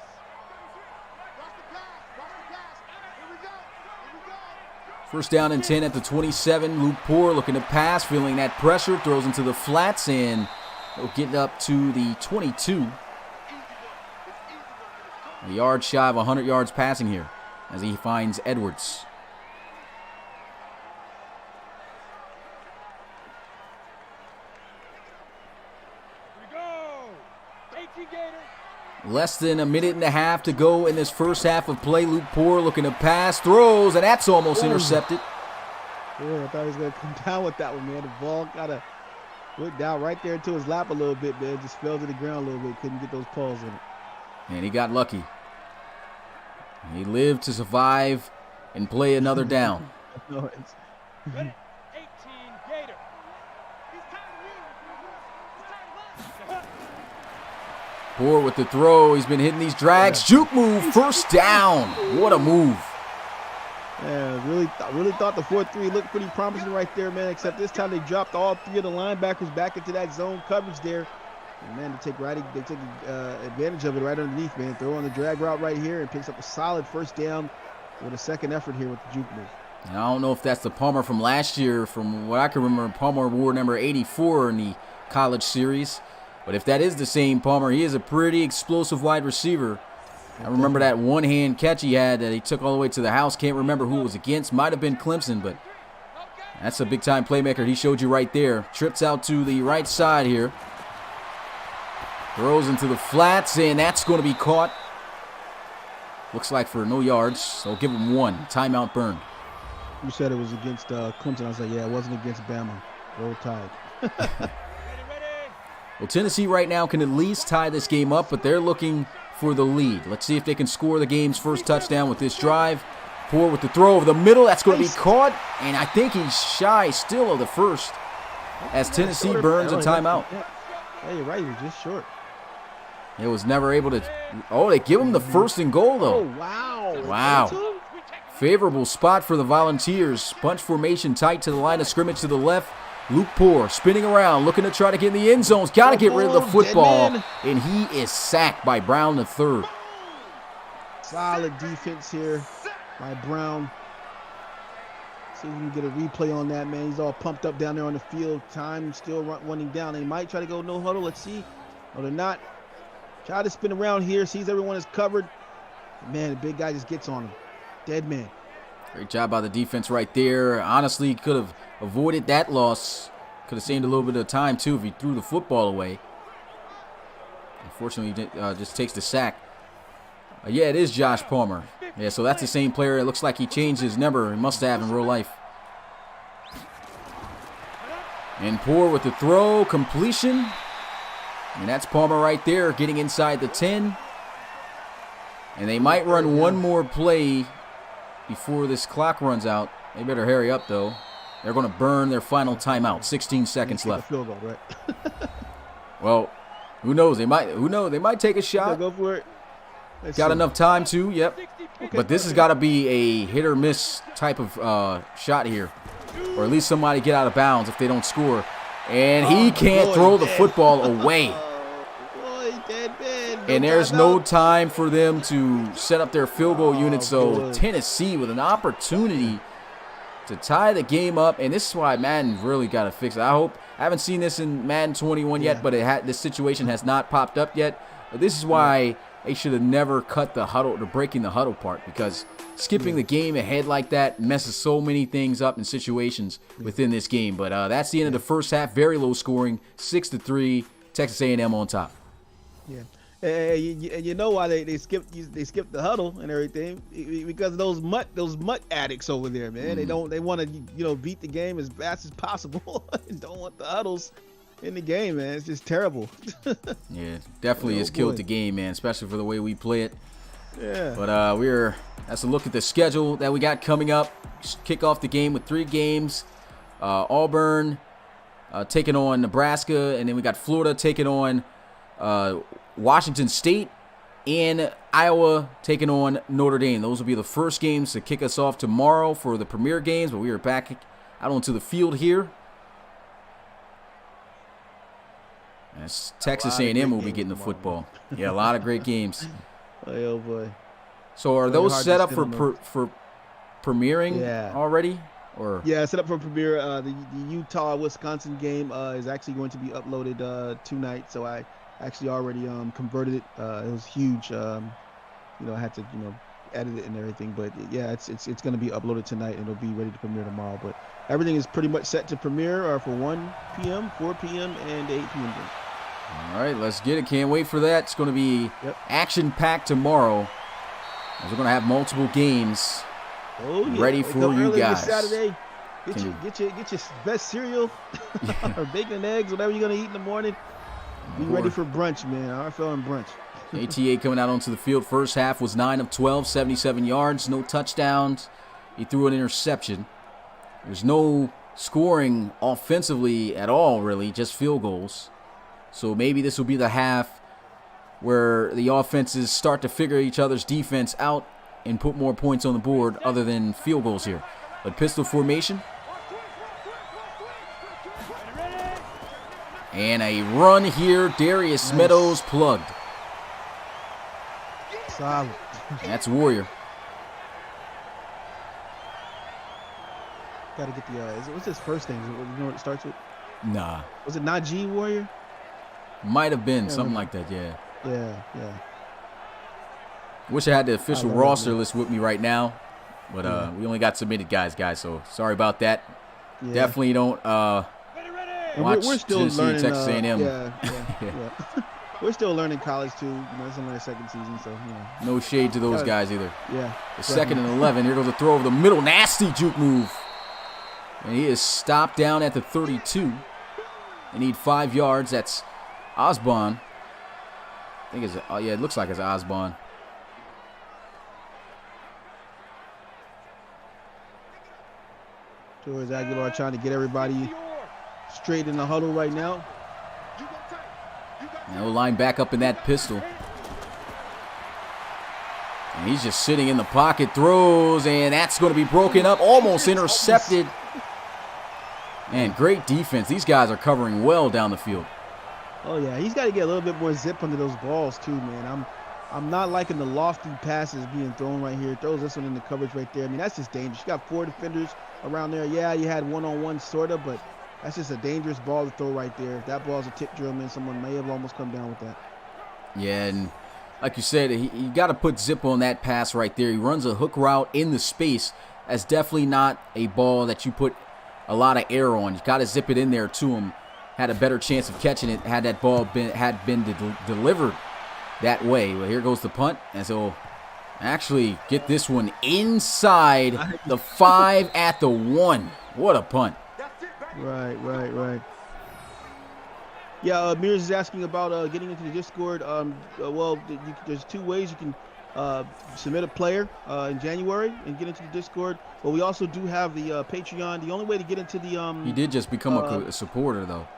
First down and 10 at the 27. Luke Poor looking to pass, feeling that pressure, throws into the flats, and he'll get up to the 22. A yard shy of 100 yards passing here as he finds Edwards. Less than a minute and a half to go in this first half of play. Luke Poor looking to pass, throws, and that's almost intercepted. Yeah, I thought he was going to come down with that one, man. The ball kind of went down right there into his lap a little bit, man. Just fell to the ground a little bit. Couldn't get those paws in it. And he got lucky. He lived to survive and play another down. Ready, 18, Gator. Poor with the throw. He's been hitting these drags. Juke move. First down. What a move. Yeah, really thought the 4-3 looked pretty promising right there, man, except this time they dropped all three of the linebackers back into that zone coverage there. And, man, they take advantage of it right underneath, man. Throw on the drag route right here and picks up a solid first down with a second effort here with the juke move. And I don't know if that's the Palmer from last year. From what I can remember, Palmer wore number 84 in the college series. But if that is the same Palmer, he is a pretty explosive wide receiver. I remember that one-hand catch he had that he took all the way to the house. Can't remember who it was against. Might have been Clemson, but that's a big-time playmaker. He showed you right there. Trips out to the right side here. Throws into the flats, and that's going to be caught. Looks like for no yards, so give him one. Timeout burned. You said it was against Clemson. I was like, yeah, it wasn't against Bama. Roll Tide. Well, Tennessee right now can at least tie this game up, but they're looking for the lead. Let's see if they can score the game's first touchdown with this drive. Poor with the throw over the middle. That's going to be caught, and I think he's shy still of the first as Tennessee burns a timeout. Yeah, you're right. He was just short. It was never able to. Oh, they give him the first and goal, though. Oh, wow. Wow. Favorable spot for the Volunteers. Bunch formation tight to the line of scrimmage to the left. Luke Poor spinning around, looking to try to get in the end zones. Got to get rid of the football. And he is sacked by Brown the third. Solid defense here by Brown. See if we can get a replay on that, man. He's all pumped up down there on the field. Time still running down. They might try to go no huddle. Let's see. No, they're not. Try to spin around here. Sees everyone is covered. Man, the big guy just gets on him. Dead man. Great job by the defense right there. Honestly, could have avoided that loss. Could have saved a little bit of time, too, if he threw the football away. Unfortunately, he just takes the sack. Yeah, it is Josh Palmer. Yeah, so that's the same player. It looks like he changed his number. He must have in real life. And Poor with the throw, completion. And that's Palmer right there getting inside the 10. And they might run one more play before this clock runs out. They better hurry up, though. They're going to burn their final timeout. 16 seconds left. Field goal, right? Well, who knows? They might take a shot. Go for it. Got enough time to, yep. But this has got to be a hit or miss type of shot here. Or at least somebody get out of bounds if they don't score. And he can't throw the football away. And there's no time for them to set up their field goal unit. So Tennessee with an opportunity to tie the game up. And this is why Madden really got to fix it. I haven't seen this in Madden 21 yet, but this situation has not popped up yet. But this is why they should have never cut the huddle, the breaking the huddle part, because skipping the game ahead like that messes so many things up in situations within this game. But that's the end of the first half. Very low scoring, 6-3. Texas A&M on top. Yeah. You know why they skipped the huddle and everything, because of those mutt addicts over there, man. They want to beat the game as fast as possible and don't want the huddles in the game, man. It's just terrible. Yeah, definitely has killed the game, man, especially for the way we play it. Yeah. But that's a look at the schedule that we got coming up. Kick off the game with 3 games. Auburn taking on Nebraska, and then we got Florida taking on Washington State, and Iowa taking on Notre Dame. Those will be the first games to kick us off tomorrow for the premier games, but we are back out onto the field here. As Texas A&M will be getting the football. Yeah, a lot of great games. Oh boy. So are those set up for premiering already? Or yeah, set up for premiere. The Utah-Wisconsin game is actually going to be uploaded tonight. So I actually already converted it. It was huge. I had to edit it and everything. But yeah, it's going to be uploaded tonight and it'll be ready to premiere tomorrow. But everything is pretty much set to premiere for 1 p.m., 4 p.m., and 8 p.m. All right, let's get it. Can't wait for that. It's going to be action-packed tomorrow. As we're going to have multiple games ready for you guys. Saturday. Get your best cereal or bacon and eggs, whatever you're going to eat in the morning. Be ready for brunch, man. RFL and brunch. ATA coming out onto the field. First half was 9 of 12, 77 yards, no touchdowns. He threw an interception. There's no scoring offensively at all, really, just field goals. So maybe this will be the half where the offenses start to figure each other's defense out and put more points on the board other than field goals here. But pistol formation. And a run here. Darius Meadows plugged. Solid. That's Warrior. Got to get the what's his first name? You know what it starts with? Nah. Was it Najee Warrior? Might have been something like that, yeah. Yeah. Wish I had the official roster list with me right now, but we only got submitted guys, so sorry about that. Yeah. Definitely don't watch we're still learning Texas A&M. Yeah. We're still learning college too. It's only our second season, so no shade to those guys either. Yeah. The second and 11. Here goes a throw over the middle, nasty juke move, and he is stopped down at the 32. They need 5 yards. That's Osborne. I think it's it looks like it's Osborne. George Aguilar trying to get everybody straight in the huddle right now. No line back up in that pistol. And he's just sitting in the pocket, throws, and that's going to be broken up, almost intercepted. And great defense. These guys are covering well down the field. Oh, yeah. He's got to get a little bit more zip under those balls, too, man. I'm not liking the lofty passes being thrown right here. Throws this one in the coverage right there. I mean, that's just dangerous. You got 4 defenders around there. Yeah, you had one-on-one sort of, but that's just a dangerous ball to throw right there. If that ball's a tip drill, man, someone may have almost come down with that. Yeah, and like you said, you got to put zip on that pass right there. He runs a hook route in the space. That's definitely not a ball that you put a lot of air on. You got to zip it in there to him. Had a better chance of catching it had that ball been delivered that way. Well, here goes the punt, and so actually get this one inside the 5 at the 1. What a punt. Right. Yeah, Mears is asking about getting into the Discord. Well, there's 2 ways you can submit a player in January and get into the Discord. But we also do have the Patreon. The only way to get into the he did just become a supporter though.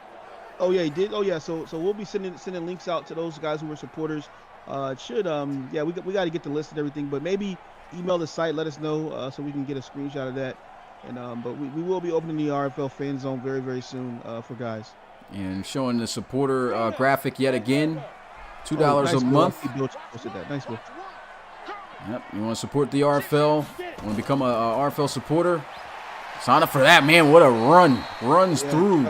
Oh yeah, he did. Oh yeah, so we'll be sending links out to those guys who were supporters. It should yeah, we got to get the list and everything, but maybe email the site, let us know so we can get a screenshot of that. And but we will be opening the RFL fan zone very, very soon for guys. And showing the supporter graphic yet again, $2 a month. Nice, Bill. Yep, you want to support the RFL, want to become a RFL supporter, sign up for that, man. What a run. Runs through.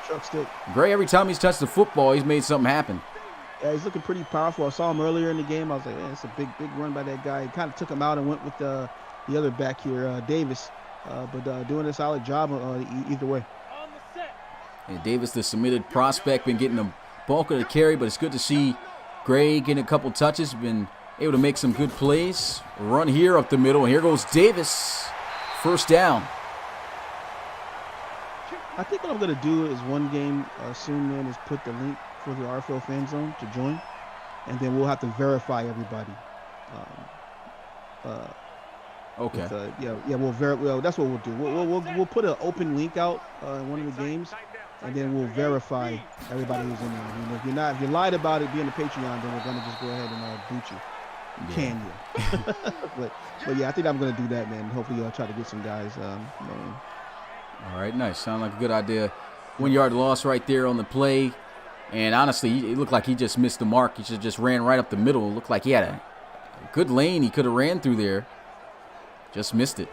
Truck stick. Gray, every time he's touched the football, he's made something happen. Yeah, he's looking pretty powerful. I saw him earlier in the game. I was like, man, it's a big run by that guy. He kind of took him out and went with the other back here, Davis. But doing a solid job either way. And Davis, the submitted prospect, been getting the bulk of the carry, but it's good to see Gray getting a couple touches, been able to make some good plays. Run here up the middle, and here goes Davis. First down. I think what I'm going to do is one game soon, man, is put the link for the RFL fan zone to join, and then we'll have to verify everybody. Okay. Well, that's what we'll do. We'll put an open link out in one of the games, and then we'll verify everybody who's in there. I mean, if you lied about it being a Patreon, then we're gonna just go ahead and boot you. Can you? but yeah, I think I'm gonna do that, man. Hopefully, I'll try to get some guys. All right, nice. Sound like a good idea. 1 yard loss right there on the play, and honestly, it looked like he just missed the mark. He just ran right up the middle. It looked like he had a good lane he could have ran through there. Just missed it.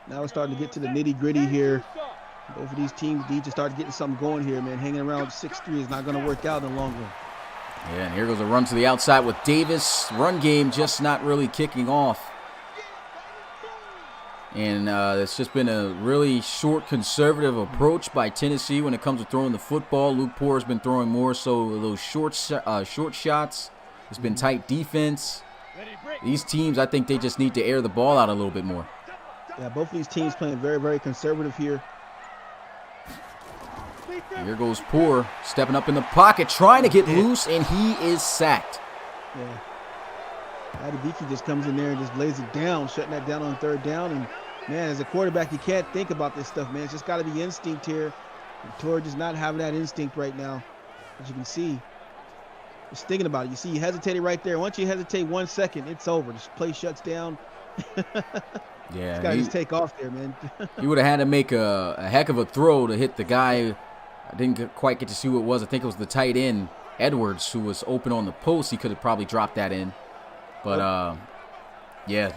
Now we're starting to get to the nitty-gritty here. Both of these teams need to start getting something going here, man. Hanging around 6'3" is not going to work out in the long run. Yeah, and here goes a run to the outside with Davis. Run game just not really kicking off. And it's just been a really short, conservative approach by Tennessee when it comes to throwing the football. Luke Poore has been throwing more so those short shots. It's been tight defense. These teams, I think they just need to air the ball out a little bit more. Yeah, both of these teams playing very, very conservative here. Here goes Poore, stepping up in the pocket, trying to get loose, and he is sacked. Yeah. Adebiki just comes in there and just lays it down, shutting that down on 3rd down. And, man, as a quarterback, you can't think about this stuff, man. It's just got to be instinct here. And Torre does not have that instinct right now, as you can see. Just thinking about it. You see, he hesitated right there. Once you hesitate 1 second, it's over. This play shuts down. Yeah, this guy just take off there, man. He would have had to make a heck of a throw to hit the guy. I didn't quite get to see who it was. I think it was the tight end, Edwards, who was open on the post. He could have probably dropped that in. But, yeah,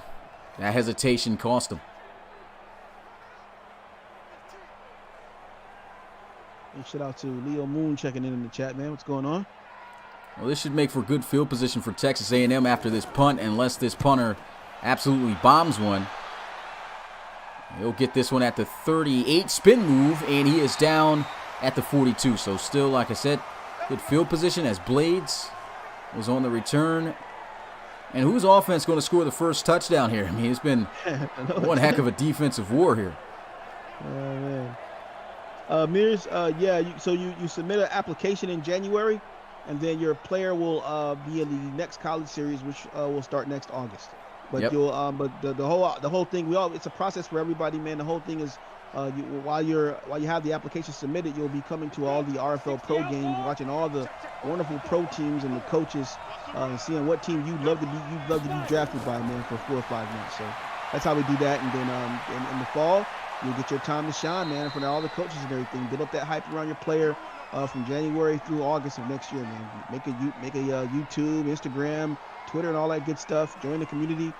that hesitation cost him. And shout out to Leo Moon checking in the chat, man. What's going on? Well, this should make for good field position for Texas A&M after this punt, unless this punter absolutely bombs one. He'll get this one at the 38, spin move, and he is down at the 42. So still, like I said, good field position as Blades was on the return. And whose offense going to score the first touchdown here? I mean, it's been one heck of a defensive war here. Oh, man. Mears, yeah, so you submit an application in January, and then your player will be in the next college series, which will start next August. But Yep. you'll, but the whole thing, it's a process for everybody, man. The whole thing is, while you have the application submitted, you'll be coming to all the RFL Pro games, watching all the wonderful pro teams and the coaches, and seeing what team you'd love to be drafted by, man, for 4 or 5 months. So that's how we do that. And then in the fall, you'll get your time to shine, man, in front of all the coaches and everything. Build up that hype around your player from January through August of next year, man. Make a YouTube, Instagram, Twitter, and all that good stuff. Join the community,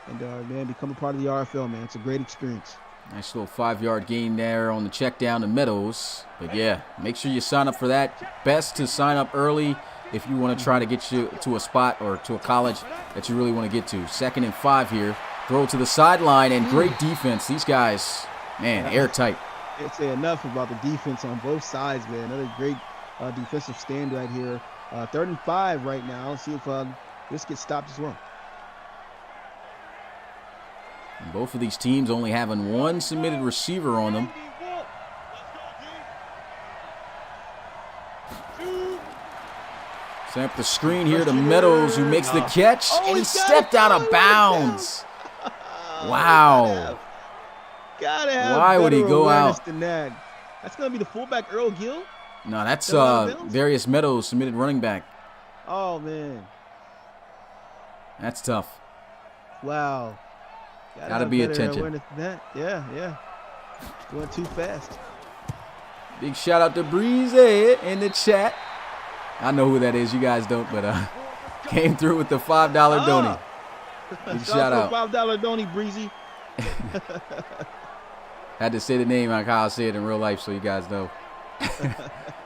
and man, become a part of the RFL, man. It's a great experience. Nice little 5-yard gain there on the check down to Meadows. But yeah, make sure you sign up for that. Best to sign up early. if you want to try to get you to a spot or to a college that you really want to get to. 2nd and 5 here. Throw to the sideline, and great defense. These guys, man, airtight. Can't say enough about the defense on both sides, man. Another great defensive stand right here. 3rd and 5 right now. Let's see if this gets stopped as well. And both of these teams only having one submitted receiver on them. Set up the screen here to Meadows, who makes the catch, and he stepped out of bounds. Wow. Gotta have Why would he go out? Than that. That's going to be the fullback, Earl Gill? No, that's Darius Meadows, submitted running back. Oh, man. That's tough. Wow. Gotta be attention. Yeah. Going too fast. Big shout out to Breezy in the chat. I know who that is. You guys don't, but came through with the $5 donate. Big shout out. $5 donate, Breezy. Had to say the name like how I say it in real life so you guys know.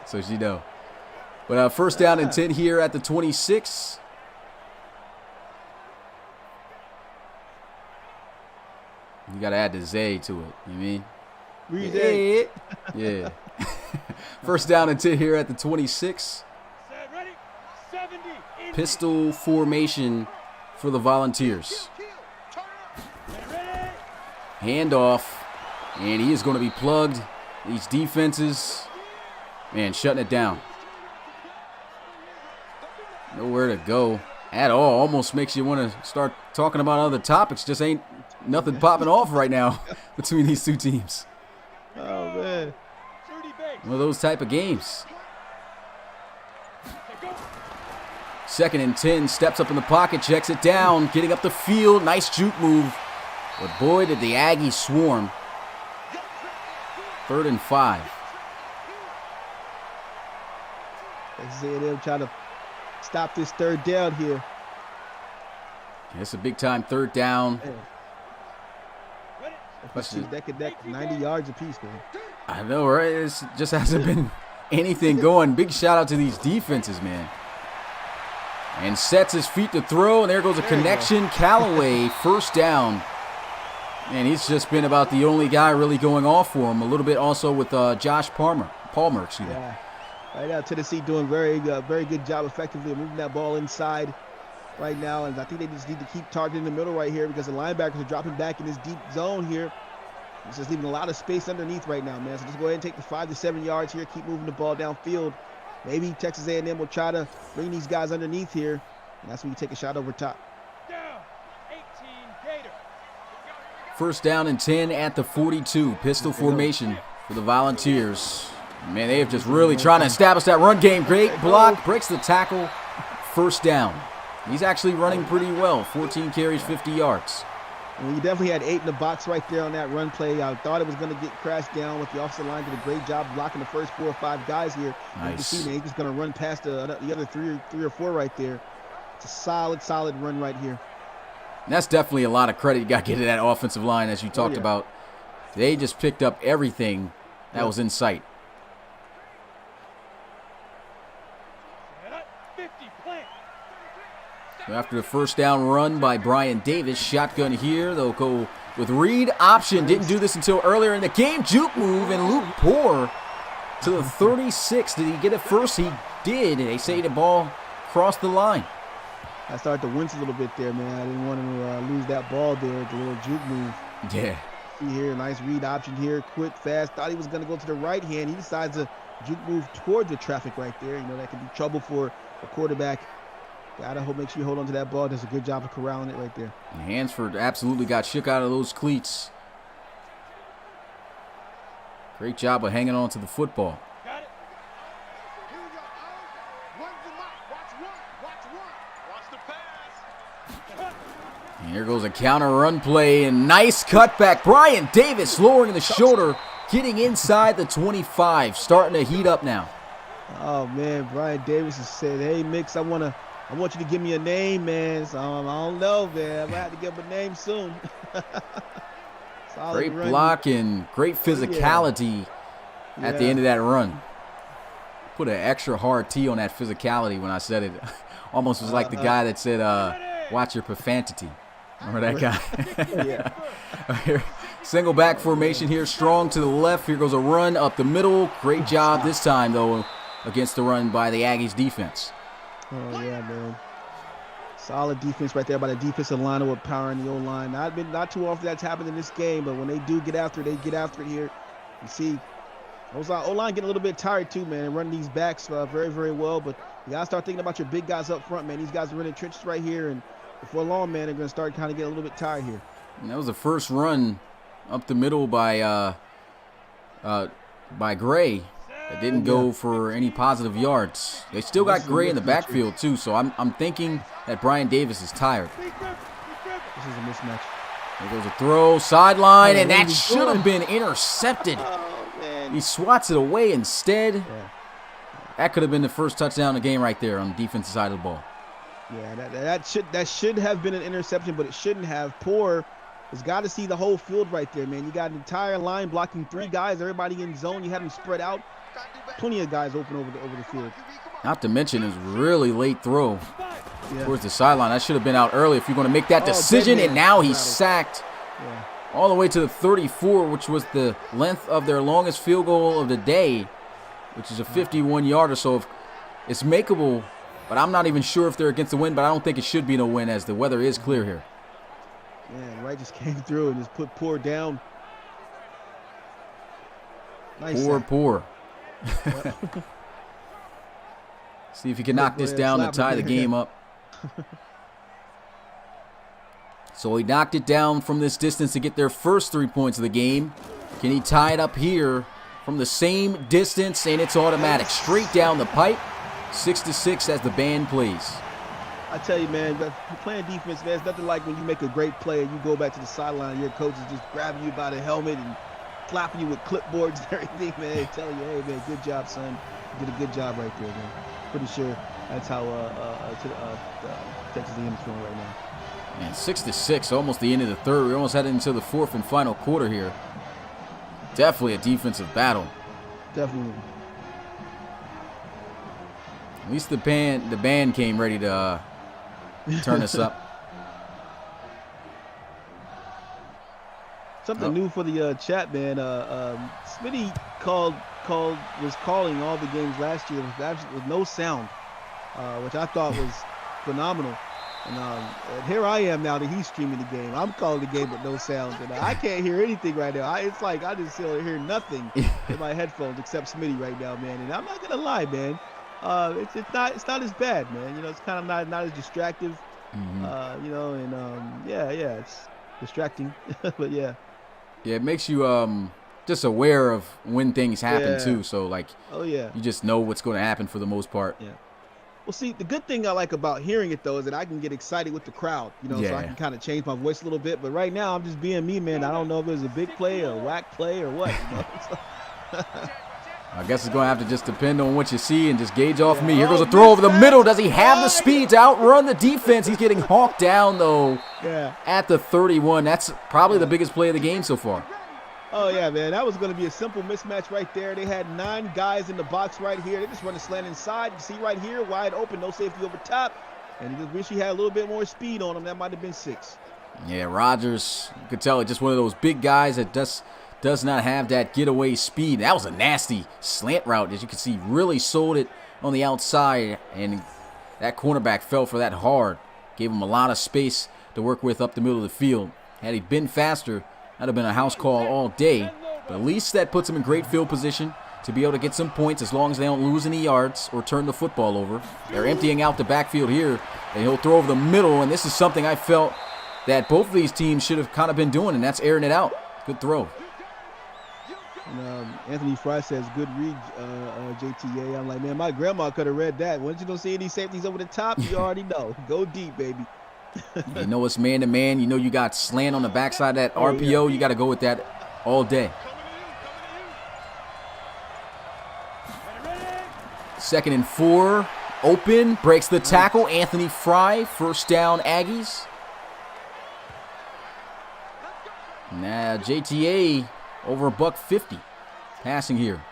So you know. But 1st down and 10 here at the 26. You got to add the Zay to it. You mean? Breezy. Yeah. 1st down and 10 here at the 26. Pistol formation for the Volunteers. Handoff, and he is going to be plugged. These defenses, man, shutting it down. Nowhere to go at all. Almost makes you want to start talking about other topics. Just ain't nothing popping off right now between these two teams. Oh, man. One of those type of games. 2nd and 10, steps up in the pocket, checks it down, getting up the field. Nice juke move. But boy, did the Aggies swarm. 3rd and 5. They'll try to stop this 3rd down here. It's a big-time 3rd down. That could 90 yards apiece, man. I know, right? It just hasn't been anything going. Big shout-out to these defenses, man. And sets his feet to throw, and there goes a connection. Callaway, 1st down. And he's just been about the only guy really going off for him. A little bit also with Josh Palmer, excuse me. Yeah. Right now, Tennessee doing very good job effectively of moving that ball inside right now. And I think they just need to keep targeting the middle right here because the linebackers are dropping back in this deep zone here. It's just leaving a lot of space underneath right now, man. So just go ahead and take the 5 to 7 yards here. Keep moving the ball downfield. Maybe Texas A&M will try to bring these guys underneath here. And that's when you take a shot over top. Down, 18 Gator. 1st down and 10 at the 42. Pistol formation for the Volunteers. Man, they have just really trying to establish that run game. Great block, breaks the tackle. 1st down. He's actually running pretty well. 14 carries, 50 yards. And you definitely had 8 in the box right there on that run play. I thought it was going to get crashed down with the offensive line. Did a great job blocking the first 4 or 5 guys here. Nice. You can see, man, he's just going to run past the other three or four right there. It's a solid run right here. And that's definitely a lot of credit you got to get to that offensive line, as you talked about. They just picked up everything that was in sight. 50, plant. So after the 1st down run by Brian Davis, shotgun here. They'll go with read option. Didn't do this until earlier in the game. Juke move, and Luke Poor to the 36. Did he get it first? He did. They say the ball crossed the line. I started to wince a little bit there, man. I didn't want him to lose that ball there, the little juke move. Yeah. See here, nice read option here, quick, fast. Thought he was going to go to the right hand. He decides to juke move towards the traffic right there. You know, that can be trouble for a quarterback. Gotta make sure you hold on to that ball. Does a good job of corralling it right there. And Hansford absolutely got shook out of those cleats. Great job of hanging on to the football. Got it. Here we go. Run the mic. Watch the pass. And here goes a counter run play and nice cutback. Brian Davis lowering the shoulder, getting inside the 25, starting to heat up now. Oh man, Brian Davis has said, "Hey Mix, I want you to give me a name, man." So I don't know, man. I'm gonna have to give him a name soon. Great block and great physicality at the end of that run. put an extra hard T on that physicality when I said it. Almost was like the guy that said, watch your profanity. Remember that guy? Yeah. Single back formation here, strong to the left. Here goes a run up the middle. Great job this time, though, against the run by the Aggies defense. Oh, yeah, man. Solid defense right there by the defensive line with power in the O-line. Not too often that's happened in this game, but when they do get after it, they get after it here. You see, O-line getting a little bit tired too, man. Running these backs very, very well, but you got to start thinking about your big guys up front, man. These guys are in the trenches right here, and before long, man, they're going to start kind of get a little bit tired here. And that was the first run up the middle by Gray. That didn't go for any positive yards. They still got Gray in the backfield too, so I'm thinking that Brian Davis is tired. This is a mismatch. There goes a throw, sideline, and that should have been intercepted. Oh, man. He swats it away instead. Yeah. That could have been the first touchdown of the game right there on the defensive side of the ball. Yeah, that should have been an interception, but it shouldn't have. Poor has got to see the whole field right there, man. You got an entire line blocking 3 guys, everybody in zone. You had them spread out. Plenty of guys open over the field. Not to mention his really late throw towards the sideline. That should have been out early if you're going to make that decision. And now he's sacked all the way to the 34, which was the length of their longest field goal of the day, which is a 51-yarder. So it's makeable, but I'm not even sure if they're against the wind, but I don't think it should be no win as the weather is clear here. Man, Wright just came through and just put Poor down. Nice Poor. See if he can knock this down to tie the game up. So he knocked it down from this distance to get their first 3 points of the game. Can he tie it up here from the same distance? And it's automatic. Straight down the pipe. 6-6 as the band plays. I tell you, man, playing defense, man, it's nothing like when you make a great play and you go back to the sideline and your coach is just grabbing you by the helmet and clapping you with clipboards and everything, man, telling you, hey, man, good job, son. You did a good job right there, man. Pretty sure that's how Texas A&M is feeling right now. Man, 6-6, almost the end of the third. We're almost heading into the fourth and final quarter here. Definitely a defensive battle. Definitely. At least the band came ready to turn us up. Something new for the chat, man. Smitty was calling all the games last year with no sound, which I thought was phenomenal. And here I am now that he's streaming the game. I'm calling the game with no sound, and I can't hear anything right now. It's like I just hear nothing in my headphones except Smitty right now, man. And I'm not gonna lie, man. It's not as bad, man. You know, it's kind of not as distractive. You know, and it's distracting, but yeah. Yeah, it makes you just aware of when things happen too. So like, you just know what's going to happen for the most part. Yeah. Well, see, the good thing I like about hearing it though is that I can get excited with the crowd. You know, so I can kind of change my voice a little bit. But right now, I'm just being me, man. I don't know if there's a big play or a whack play or what. You know? I guess it's going to have to just depend on what you see and just gauge off me. Here goes a throw over the middle. Does he have the speed to outrun the defense? He's getting hawked down, though, at the 31. That's probably the biggest play of the game so far. Oh, yeah, man. That was going to be a simple mismatch right there. They had 9 guys in the box right here. They just run a slant inside. You see right here, wide open, no safety over top. And he just wish he had a little bit more speed on him. That might have been 6. Yeah, Rodgers, you could tell, just one of those big guys that does not have that getaway speed. That was a nasty slant route, as you can see, really sold it on the outside, and that cornerback fell for that hard. Gave him a lot of space to work with up the middle of the field. Had he been faster, that'd have been a house call all day, but at least that puts him in great field position to be able to get some points as long as they don't lose any yards or turn the football over. They're emptying out the backfield here, and he'll throw over the middle, and this is something I felt that both of these teams should have kind of been doing, and that's airing it out. Good throw. And Anthony Fry says, good read, JTA. I'm like, man, my grandma could have read that. Once you don't see any safeties over the top, you already know. Go deep, baby. You know it's man-to-man. You know you got slant on the backside of that RPO. Yeah. You got to go with that all day. 2nd and 4. Open. Breaks the tackle. Anthony Fry. First down, Aggies. Now, JTA over $150 passing here.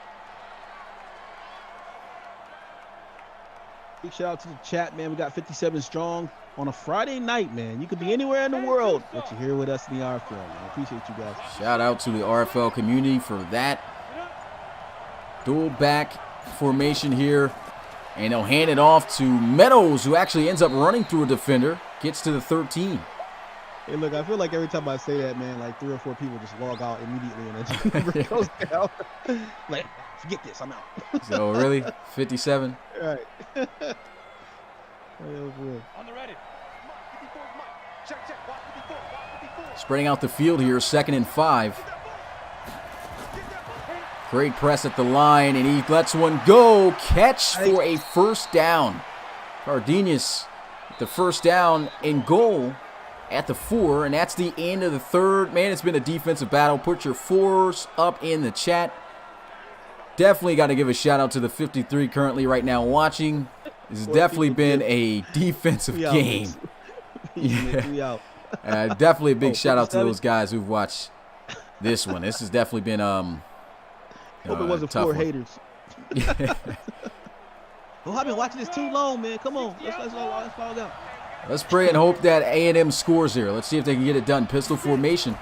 Big shout out to the chat, man. We got 57 strong on a Friday night, man. You could be anywhere in the world, but you're here with us in the RFL, man. Appreciate you guys. Shout out to the RFL community for that. Dual back formation here. And they'll hand it off to Meadows, who actually ends up running through a defender. Gets to the 13. Hey, look, I feel like every time I say that, man, like 3 or 4 people just log out immediately and it goes down. Like, forget this, I'm out. So, really? 57? All right. Oh, boy. On the ready. Spreading out the field here, 2nd and 5. Great press at the line, and he lets one go. Catch for a first down. Cardenas, the first down and goal at the 4, and that's the end of the 3rd. Man, it's been a defensive battle. Put your 4s up in the chat. Definitely got to give a shout out to the 53 currently right now watching. This has definitely been a defensive game. Yeah. Definitely a big shout out to those guys who've watched this one. This has definitely been hope it wasn't 4 haters. Well, I've been watching this too long, man. Come on, let's fall out. Let's pray and hope that A&M scores here. Let's see if they can get it done. Pistol formation.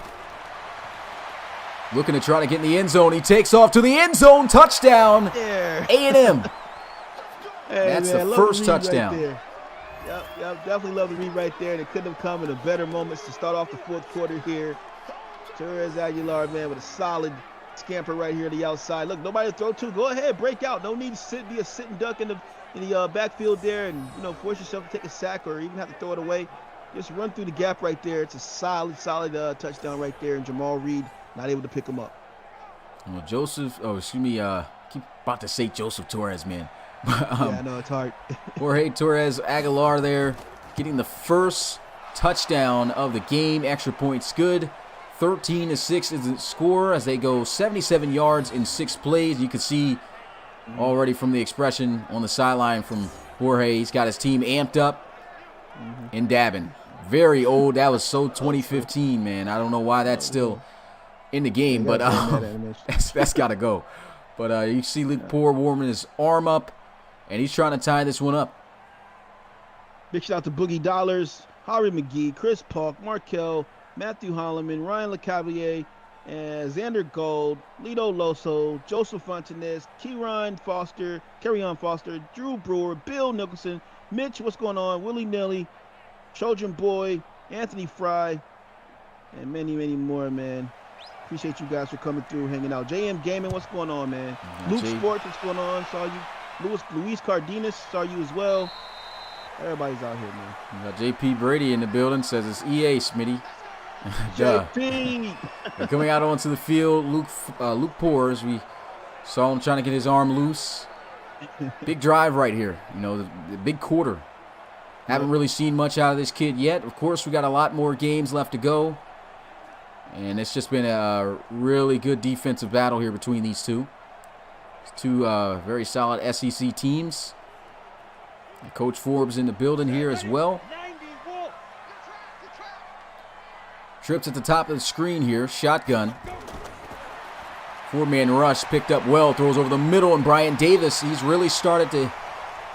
Looking to try to get in the end zone. He takes off to the end zone. Touchdown. Yeah. A&M. Hey, that's man, the first right touchdown. There. Yep, definitely love the read right there. It couldn't have come in a better moments to start off the 4th quarter here. Torres Aguilar, man, with a solid scamper right here to the outside. Look, nobody to throw to. Go ahead, break out. No need to be a sitting duck in the backfield there and, force yourself to take a sack or even have to throw it away. Just run through the gap right there. It's a solid touchdown right there, and Jamal Reed not able to pick him up. Well, keep about to say Joseph Torres, man. Yeah, I know, it's hard. Jorge Torres Aguilar there getting the first touchdown of the game. Extra points good. 13-6 is the score as they go 77 yards in 6 plays. You can see already from the expression on the sideline from Jorge, he's got his team amped up and dabbing. Very old. That was so 2015, man. I don't know why that's still in the game, but that's got to go. But you see Luke Poor warming his arm up, and he's trying to tie this one up. Big shout out to Boogie Dollars, Harry McGee, Chris Polk, Markel, Matthew Holloman, Ryan LeCavalier, and Xander Gold, Lito Loso, Joseph Fontanez, Kerryon Foster, Drew Brewer, Bill Nicholson, Mitch, what's going on, Willie Nelly, Trojan Boy, Anthony Fry, and many, many more, man. Appreciate you guys for coming through, hanging out. JM Gaming, what's going on, man? Luke Sports, what's going on? Saw you. Luis Cardenas, saw you as well. Everybody's out here, man. We got JP Brady in the building, says it's EA, Smitty. JP! And coming out onto the field, Luke Poor, as we saw him trying to get his arm loose. Big drive right here. The big quarter. Haven't really seen much out of this kid yet. Of course, we got a lot more games left to go. And it's just been a really good defensive battle here between these two. Two very solid SEC teams. And Coach Forbes in the building here as well. Trips at the top of the screen here. Shotgun. 4-man rush picked up well. Throws over the middle, and Brian Davis, he's really started to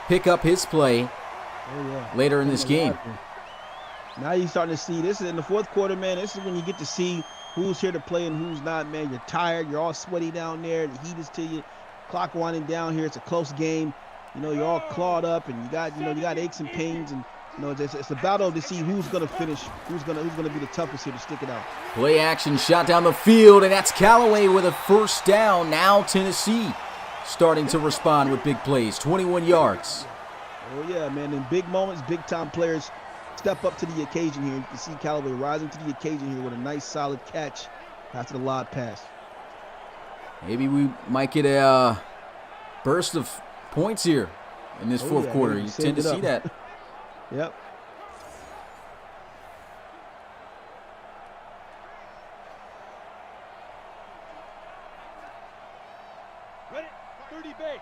pick up his play later in this game. Now you're starting to see this is in the 4th quarter, man. This is when you get to see who's here to play and who's not, man. You're tired. You're all sweaty down there. The heat is to you. Clock winding down here. It's a close game. You're all clawed up, and you got aches and pains, and it's a battle to see who's gonna finish, who's gonna be the toughest here to stick it out. Play action, shot down the field, and that's Callaway with a first down. Now Tennessee starting to respond with big plays. 21 yards. Oh yeah, man. In big moments, big time players step up to the occasion here. You can see Callaway rising to the occasion here with a nice solid catch after the lob pass. Maybe we might get a burst of points here in this 4th quarter. You tend to see that. Yep. Ready, 30 base.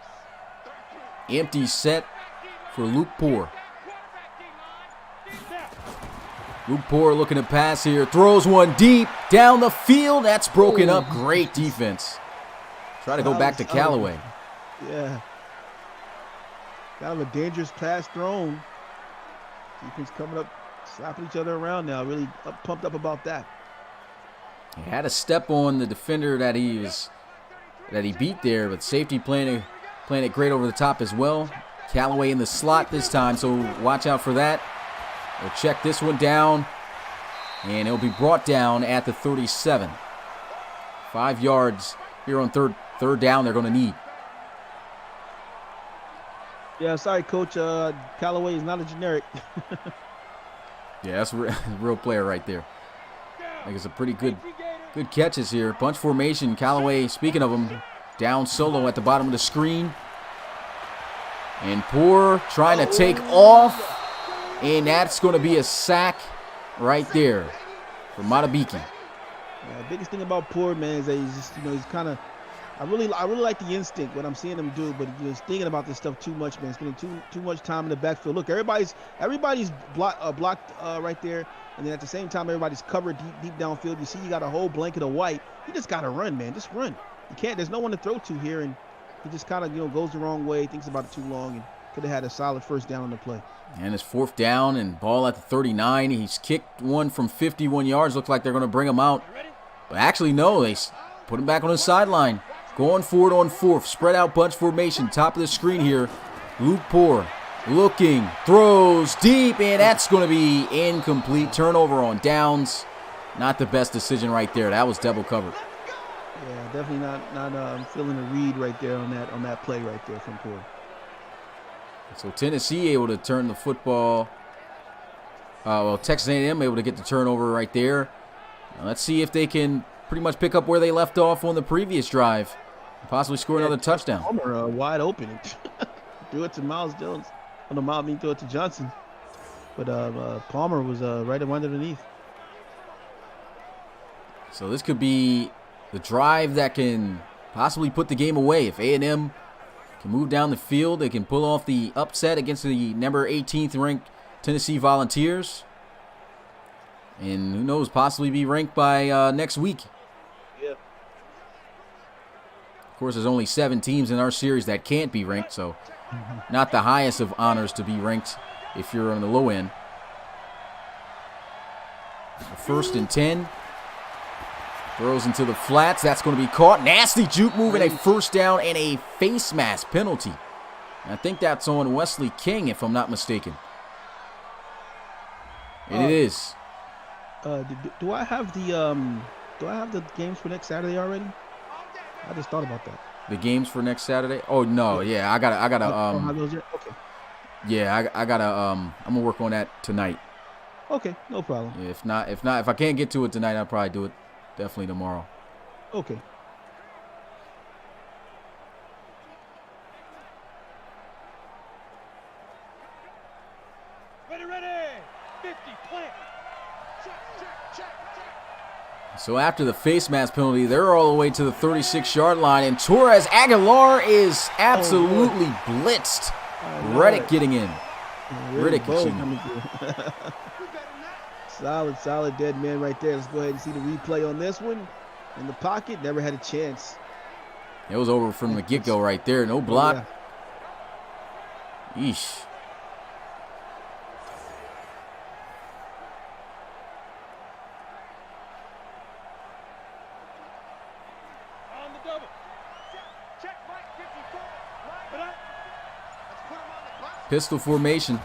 Empty set for Luke Poor. Luke Poor looking to pass here. Throws one deep down the field. That's broken up. Great defense. Try to go back to Callaway. Yeah. Kind of a dangerous pass thrown. Defense coming up, slapping each other around now. Really pumped up about that. He had a step on the defender that he beat there, but safety playing it great over the top as well. Callaway in the slot this time, so watch out for that. They'll check this one down, and it'll be brought down at the 37. 5 yards here on third down they're going to need. Yeah, sorry, Coach. Callaway is not a generic. Yeah, that's a real player right there. I think it's a pretty good catches here. Bunch formation. Callaway, speaking of him, down solo at the bottom of the screen. And Poor trying to take off. And that's going to be a sack right there for Matabiki. Yeah, biggest thing about Poor, man, is that he's just, he's kind of, I really like the instinct, what I'm seeing him do, but he's thinking about this stuff too much, man. Spending too much time in the backfield. Look, everybody's blocked right there, and then at the same time, everybody's covered deep downfield. You see, you got a whole blanket of white. You just got to run, man. Just run. You can't. There's no one to throw to here, and he just kind of goes the wrong way, thinks about it too long, and could have had a solid first down on the play. And it's 4th down and ball at the 39. He's kicked one from 51 yards. Looks like they're going to bring him out. But actually, no. They put him back on the sideline. Going forward on 4th. Spread out bunch formation. Top of the screen here. Luke Poor looking. Throws deep. And that's going to be incomplete. Turnover on downs. Not the best decision right there. That was double covered. Yeah, definitely not feeling a read right there on that play right there from Poor. So Tennessee able to turn the football. Texas A&M able to get the turnover right there. Now let's see if they can pretty much pick up where they left off on the previous drive. And possibly score another touchdown. Palmer wide open. Threw it to Miles Jones. Threw it to Johnson. But Palmer was right underneath. So this could be the drive that can possibly put the game away. If A&M can move down the field, they can pull off the upset against the number 18th ranked Tennessee Volunteers. And who knows, possibly be ranked by next week. Yeah. Of course, there's only 7 teams in our series that can't be ranked, so not the highest of honors to be ranked if you're on the low end. 1st and 10. Throws into the flats. That's going to be caught. Nasty juke move and a first down and a face mask penalty. And I think that's on Wesley King, if I'm not mistaken. And it is. Do I have the games for next Saturday already? I just thought about that. The games for next Saturday? Oh no, yeah, I gotta okay. Yeah, I gotta I'm gonna work on that tonight. Okay, no problem. Yeah, if I can't get to it tonight, I'll probably do it definitely tomorrow. Okay. Ready. 50, plant. Check. So after the face mask penalty, they're all the way to the 36-yard line, and Torres Aguilar is absolutely blitzed. Reddick getting in. Riddick getting in. Solid dead man right there. Let's go ahead and see the replay on this one. In the pocket, never had a chance. It was over from the get-go right there. No block. Yeesh. On the double. Check, Mike, 54. But Let's put him on the bus. Pistol formation.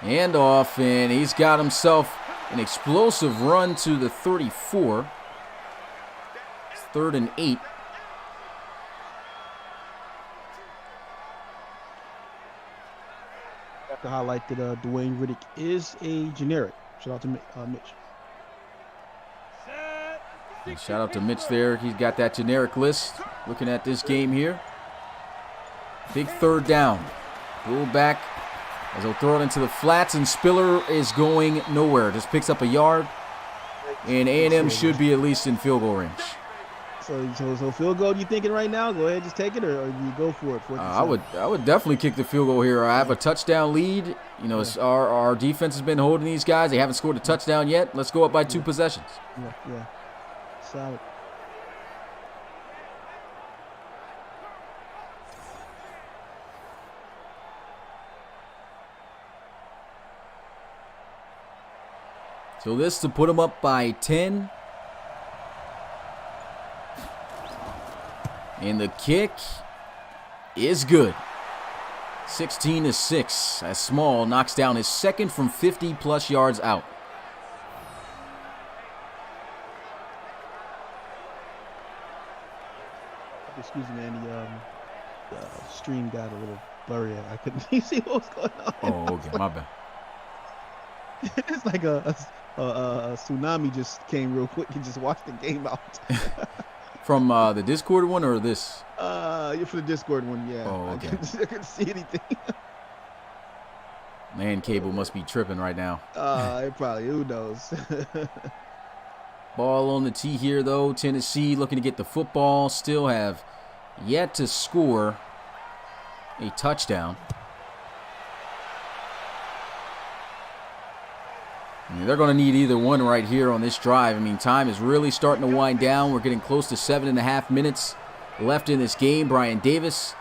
And off, and he's got himself an explosive run to the 34. It's 3rd and 8. I have to highlight that Dwayne Riddick is a generic. Shout out to Mitch. set. Shout out to Mitch there. He's got that generic list. Looking at this game here. Big 3rd down. Pull back as they'll throw it into the flats, and Spiller is going nowhere. Just picks up a yard, and A&M should be at least in field goal range. So field goal, you thinking right now? Go ahead, just take it, or you go for it? I would definitely kick the field goal here. I have a touchdown lead. You know, our defense has been holding these guys. They haven't scored a touchdown yet. Let's go up by 2 possessions. Yeah. Solid. So this to put them up by 10. And the kick is good. 16-6 as Small knocks down his second from 50-plus yards out. Excuse me, man. The stream got a little blurry. I couldn't see what was going on. Oh, okay, my bad. It's like a tsunami just came real quick and just washed the game out. From the Discord one or this? Yeah, for the Discord one, yeah. Oh, okay. I couldn't see anything. Man, cable must be tripping right now. It probably, who knows? Ball on the tee here, though. Tennessee looking to get the football. Still have yet to score a touchdown. I mean, they're going to need either one right here on this drive. I mean, time is really starting to wind down. We're getting close to 7.5 minutes left in this game. Brian Davis,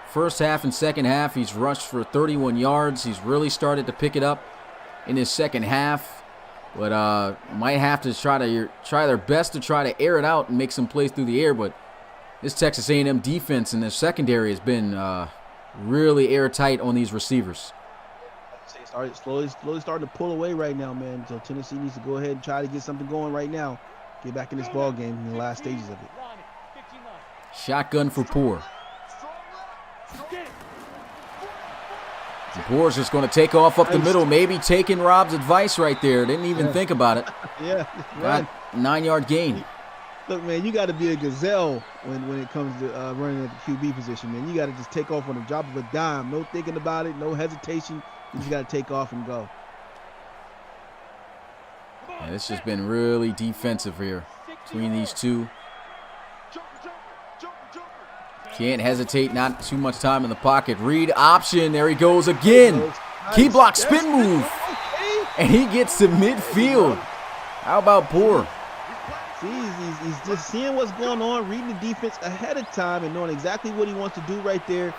first half and second half, he's rushed for 31 yards. He's really started to pick it up in his second half. But might have to try their best to try to air it out and make some plays through the air. But this Texas A&M defense in their secondary has been really airtight on these receivers. Slowly starting to pull away right now, man. So Tennessee needs to go ahead and try to get something going right now. Get back in this ball game in the last stages of it. Shotgun for Poor. Poor's just going to take off up the middle, maybe taking Rob's advice right there. Didn't even think about it. Yeah, right. 9-yard gain. Look, man, you got to be a gazelle when it comes to running at the QB position, man. You got to just take off on the drop of a dime. No thinking about it, no hesitation. You just got to take off and go. Yeah, this has been really defensive here between these two. Can't hesitate, not too much time in the pocket. Read option, there he goes again. Nice. Key block, spin move. And he gets to midfield. How about Poor? See, he's just seeing what's going on, reading the defense ahead of time and knowing exactly what he wants to do right there.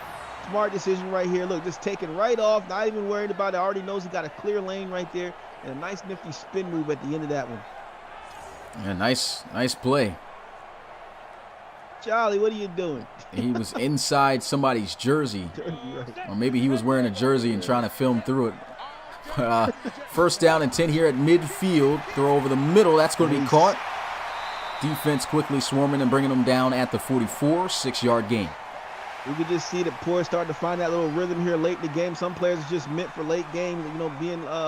Smart decision right here. Look, just taking right off, not even worried about it. Already knows he got a clear lane right there. And a nice nifty spin move at the end of that one. Yeah, nice play. Charlie, what are you doing? He was inside somebody's jersey. Or maybe he was wearing a jersey and trying to film through it. But, first down and 10 here at midfield. Throw over the middle. That's going to be caught. Defense quickly swarming and bringing them down at the 44. 6-yard gain. We could just see that Poor starting to find that little rhythm here late in the game. Some players are just meant for late games,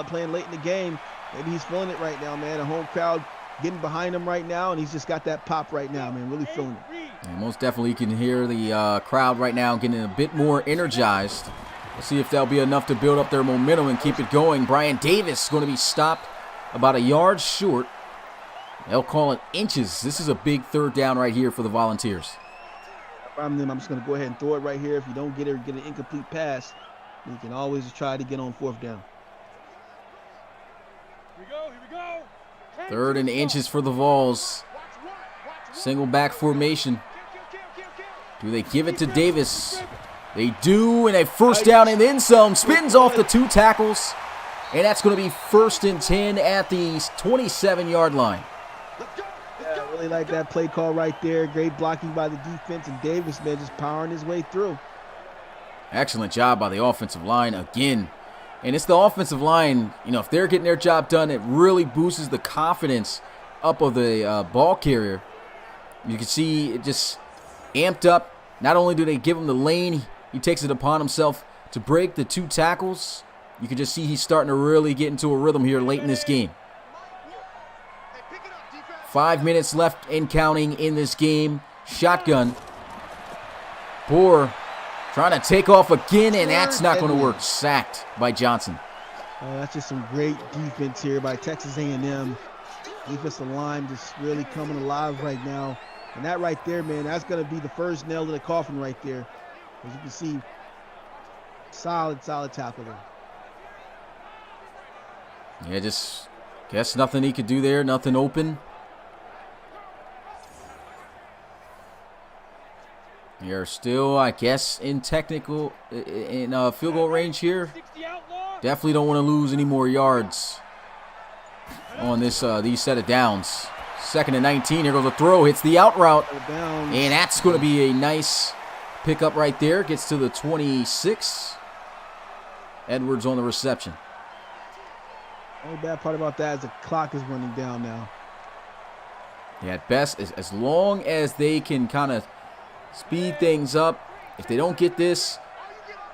playing late in the game. Maybe he's feeling it right now, man. The home crowd getting behind him right now, and he's just got that pop right now, man. Really feeling it. And most definitely you can hear the crowd right now getting a bit more energized. We'll see if that'll be enough to build up their momentum and keep it going. Brian Davis going to be stopped about a yard short. They'll call it inches. This is a big third down right here for the Volunteers. I'm just going to go ahead and throw it right here. If you don't get it or get an incomplete pass, you can always try to get on fourth down. Here we go. 3rd and inches for the Vols. Single back formation. Do they give it to Davis? They do, and a first down and then some. Spins off the 2 tackles. And that's going to be 1st and 10 at the 27-yard line. Yeah, I really like that play call right there. Great blocking by the defense, and Davis, man, just powering his way through. Excellent job by the offensive line again. And it's the offensive line, if they're getting their job done, it really boosts the confidence up of the ball carrier. You can see it just amped up. Not only do they give him the lane, he takes it upon himself to break the 2 tackles. You can just see he's starting to really get into a rhythm here late in this game. 5 minutes left and counting in this game. Shotgun. Poor trying to take off again, and that's not going to work. Sacked by Johnson. That's just some great defense here by Texas A&M. Defensive line just really coming alive right now. And that right there, man, that's going to be the first nail to the coffin right there. As you can see, solid tackle there. Yeah, just guess nothing he could do there. Nothing open. You're still, I guess, in field goal range here. Definitely don't want to lose any more yards. on this these set of downs. 2nd and 19. Here goes a throw. Hits the out route. And that's going to be a nice pickup right there. Gets to the 26. Edwards on the reception. Only bad part about that is the clock is running down now. Yeah, at best, as long as they can kind of speed things up, if they don't get this,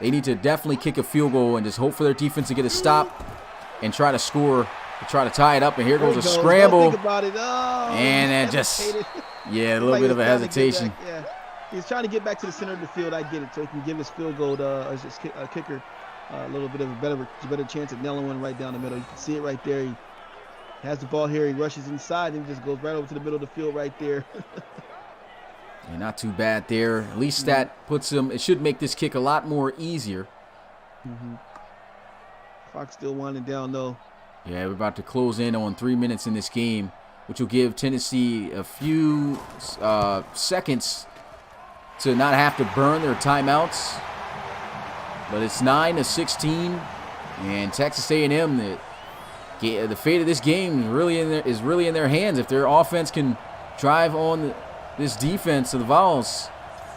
they need to definitely kick a field goal and just hope for their defense to get a stop and try to score, to try to tie it up. And here goes a scramble. Think about it. Oh, and then just, yeah, a little bit of a hesitation. Yeah, he's trying to get back to the center of the field. I get it, so he can give his field goal as his kicker a little bit of a better chance at nailing one right down the middle. You can see it right there. He has the ball here. He rushes inside and just goes right over to the middle of the field right there. Yeah, not too bad there. At least that puts him, it should make this kick a lot more easier. Clock still winding down though. Yeah, we're about to close in on 3 minutes in this game, which will give Tennessee a few seconds to not have to burn their timeouts. But it's 9-16, and Texas A&M, the fate of this game is really in their hands. If their offense can drive on this defense of the Vols,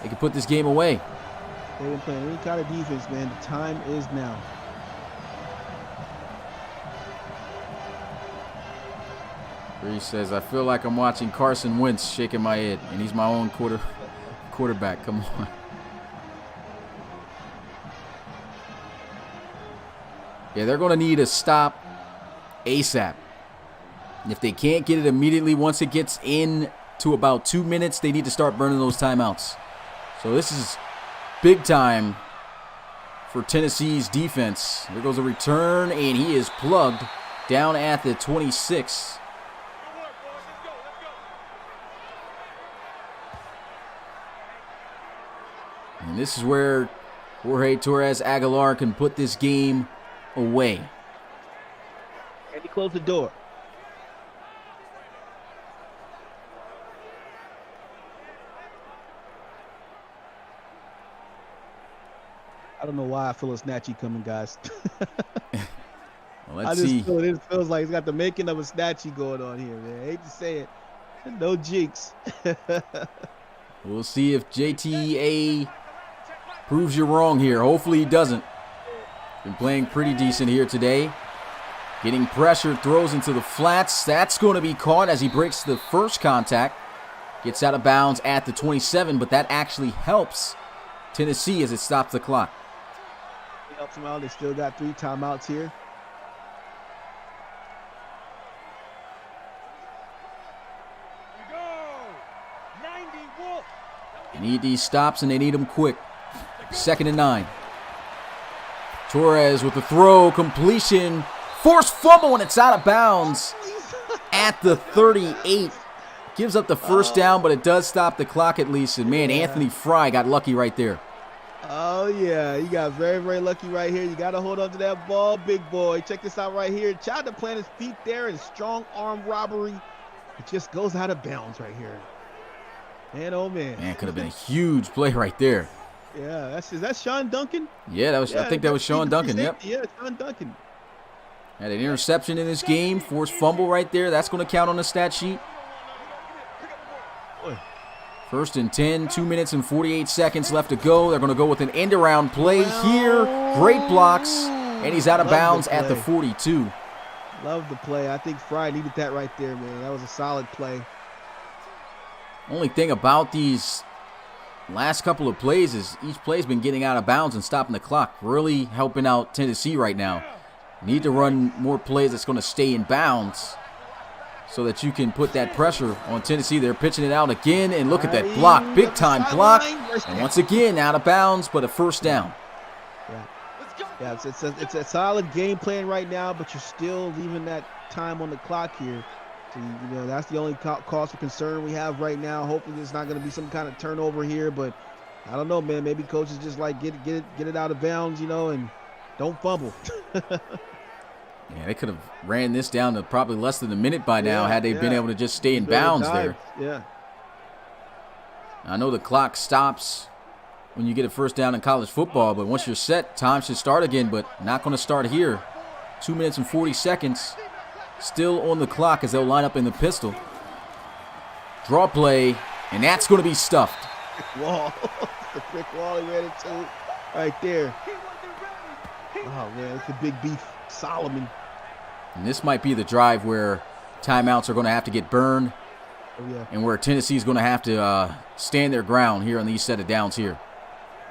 they can put this game away. They've been playing any kind of defense, man. The time is now. Bree says, I feel like I'm watching Carson Wentz shaking my head, and he's my own quarterback. Come on. Yeah, they're going to need a stop ASAP. And if they can't get it immediately, once it gets in to about 2 minutes, they need to start burning those timeouts. So this is big time for Tennessee's defense. There goes a return, and he is plugged down at the 26. And this is where Jorge Torres Aguilar can put this game away. And he closed the door. I don't know why I feel a snatchy coming, guys. Well, let's see. It feels like he's got the making of a snatchy going on here, man. I hate to say it. No jinx. We'll see if JTA proves you wrong here. Hopefully he doesn't. Been playing pretty decent here today. Getting pressured, throws into the flats. That's going to be caught as he breaks the first contact. Gets out of bounds at the 27, but that actually helps Tennessee as it stops the clock. It helps them out. They still got 3 timeouts here. They need these stops, and they need them quick. 2nd and 9. Torres with the throw, completion, forced fumble, and it's out of bounds at the 38. Gives up the first down, but it does stop the clock at least. And, man, Anthony Fry got lucky right there. Oh, yeah. You got very, very lucky right here. You got to hold on to that ball, big boy. Check this out right here. Tried to plant his feet there in strong arm robbery. It just goes out of bounds right here. Man, oh, man. Man, could have been a huge play right there. Yeah, is that Sean Duncan? Yeah, that was. I think that was Sean Duncan. Yep. Yeah, Sean Duncan. Had an interception in this game, forced fumble right there. That's going to count on the stat sheet. 1st and 10, 2 minutes and 48 seconds left to go. They're going to go with an end-around play here. Great blocks, and he's out of bounds at the 42. Love the play. I think Fry needed that right there, man. That was a solid play. Only thing about these last couple of plays is each play's been getting out of bounds and stopping the clock. Really helping out Tennessee right now. Need to run more plays that's going to stay in bounds so that you can put that pressure on Tennessee. They're pitching it out again, and look at that block. Big time block. And once again, out of bounds, but a first down. Yeah, it's a solid game plan right now, but you're still leaving that time on the clock here. So, you know, that's the only cause for concern we have right now. Hopefully there's not going to be some kind of turnover here, but I don't know, man. Maybe coaches just like get it out of bounds, you know, and don't fumble. Yeah, they could have ran this down to probably less than a minute by now had they been able to just stay in bounds there. Yeah. I know the clock stops when you get a first down in college football, but once you're set, time should start again, but not going to start here. 2 minutes and 40 seconds. still on the clock as they'll line up in the pistol. Draw play, and that's going to be stuffed. Wall. The brick wall he ran into right there. Oh, man, it's a big beef. Solomon. And this might be the drive where timeouts are going to have to get burned. Oh, yeah. And where Tennessee is going to have to stand their ground here on these set of downs here.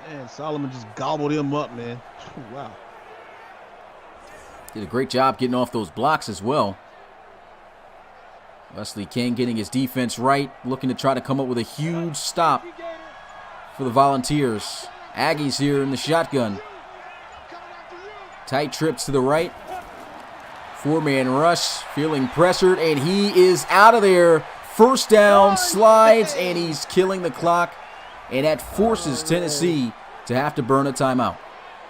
Man, Solomon just gobbled him up, man. Wow. Did a great job getting off those blocks as well. Wesley King getting his defense right, looking to try to come up with a huge stop for the Volunteers. Aggies here in the shotgun. Tight trips to the right. Four-man rush, feeling pressured, and he is out of there. First down, slides, and he's killing the clock. And that forces Tennessee to have to burn a timeout.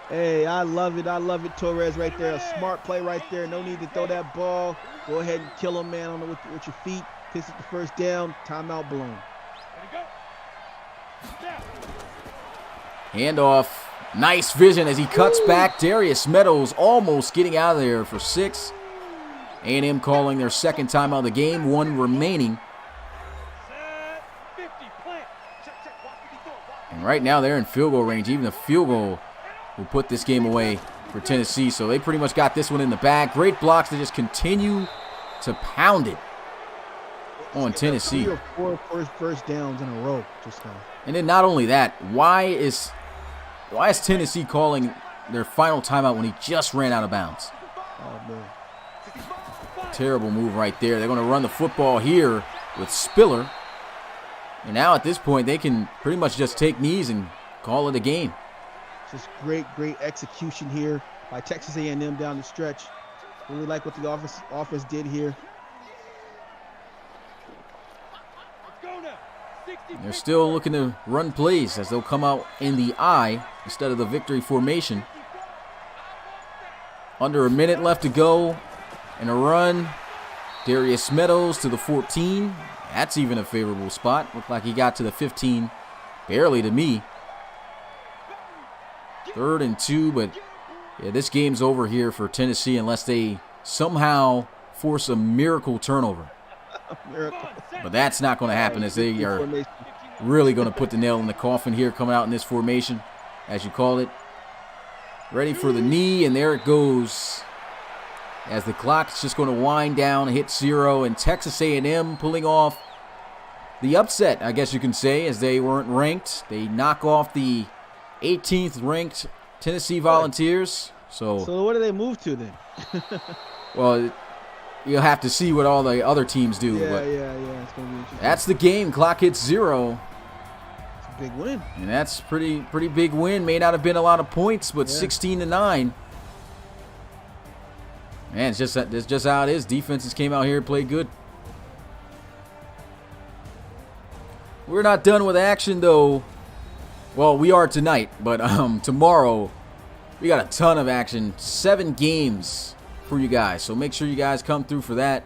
Hey, I love it. I love it, Torres right there. A smart play right there. No need to throw that ball. Go ahead and kill him, man, with your feet. Picks up the first down. Timeout blown. Handoff. Nice vision as he cuts back. Darius Meadows almost getting out of there for 6. A&M calling their second timeout of the game. 1 remaining. And right now they're in field goal range. Even a field goal will put this game away for Tennessee. So they pretty much got this one in the bag. Great blocks to just continue to pound it on Tennessee. 3 or 4 first downs in a row just now. And then not only that, why is Tennessee calling their final timeout when he just ran out of bounds? Oh, man. Terrible move right there. They're going to run the football here with Spiller. And now at this point, they can pretty much just take knees and call it a game. Just great execution here by Texas A&M down the stretch. Really like what the offense did here. They're still looking to run plays as they'll come out in the I instead of the victory formation. Under a minute left to go. And a run. Darius Meadows to the 14. That's even a favorable spot. Looked like he got to the 15. Barely to me. 3rd and 2, but yeah, this game's over here for Tennessee unless they somehow force a miracle turnover. Miracle. But that's not going to happen as they are really going to put the nail in the coffin here coming out in this formation, as you call it. Ready for the knee, and there it goes. As the clock's just going to wind down, hit 0, and Texas A&M pulling off the upset, I guess you can say, as they weren't ranked. They knock off the 18th ranked Tennessee Volunteers. So what do they move to then? Well, you'll have to see what all the other teams do. Yeah. But It's gonna be interesting. that's the game. Clock hits 0. It's a big win. And that's pretty big win. May not have been a lot of points, but 16-9. Man, it's just how it is. Defenses came out here and played good. We're not done with action, though. Well, we are tonight, but tomorrow we got a ton of action. 7 games for you guys, so make sure you guys come through for that.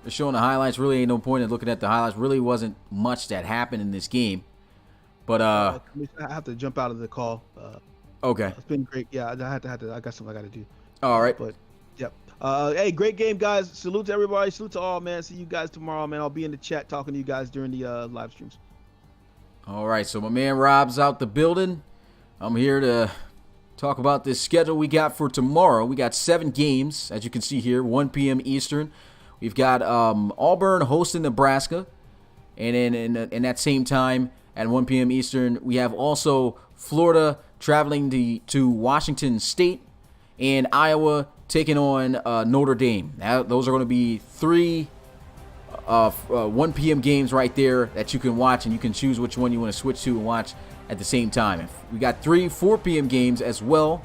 They're showing the highlights. Really ain't no point in looking at the highlights. Really wasn't much that happened in this game. But I have to jump out of the call. Okay. It's been great. Yeah, I got something I got to do. All right. But yep. Hey, great game, guys. Salute to everybody. Salute to all, man. See you guys tomorrow, man. I'll be in the chat talking to you guys during the live streams. All right. So my man Rob's out the building. I'm here to talk about this schedule we got for tomorrow. We got 7 games, as you can see here, 1 p.m. Eastern. We've got Auburn hosting Nebraska. And then in that same time, at 1 p.m. Eastern, we have also Florida traveling to Washington State and Iowa taking on Notre Dame. Now, those are going to be 3 1 p.m. games right there that you can watch, and you can choose which one you want to switch to and watch at the same time. We got 3 4 p.m. games as well,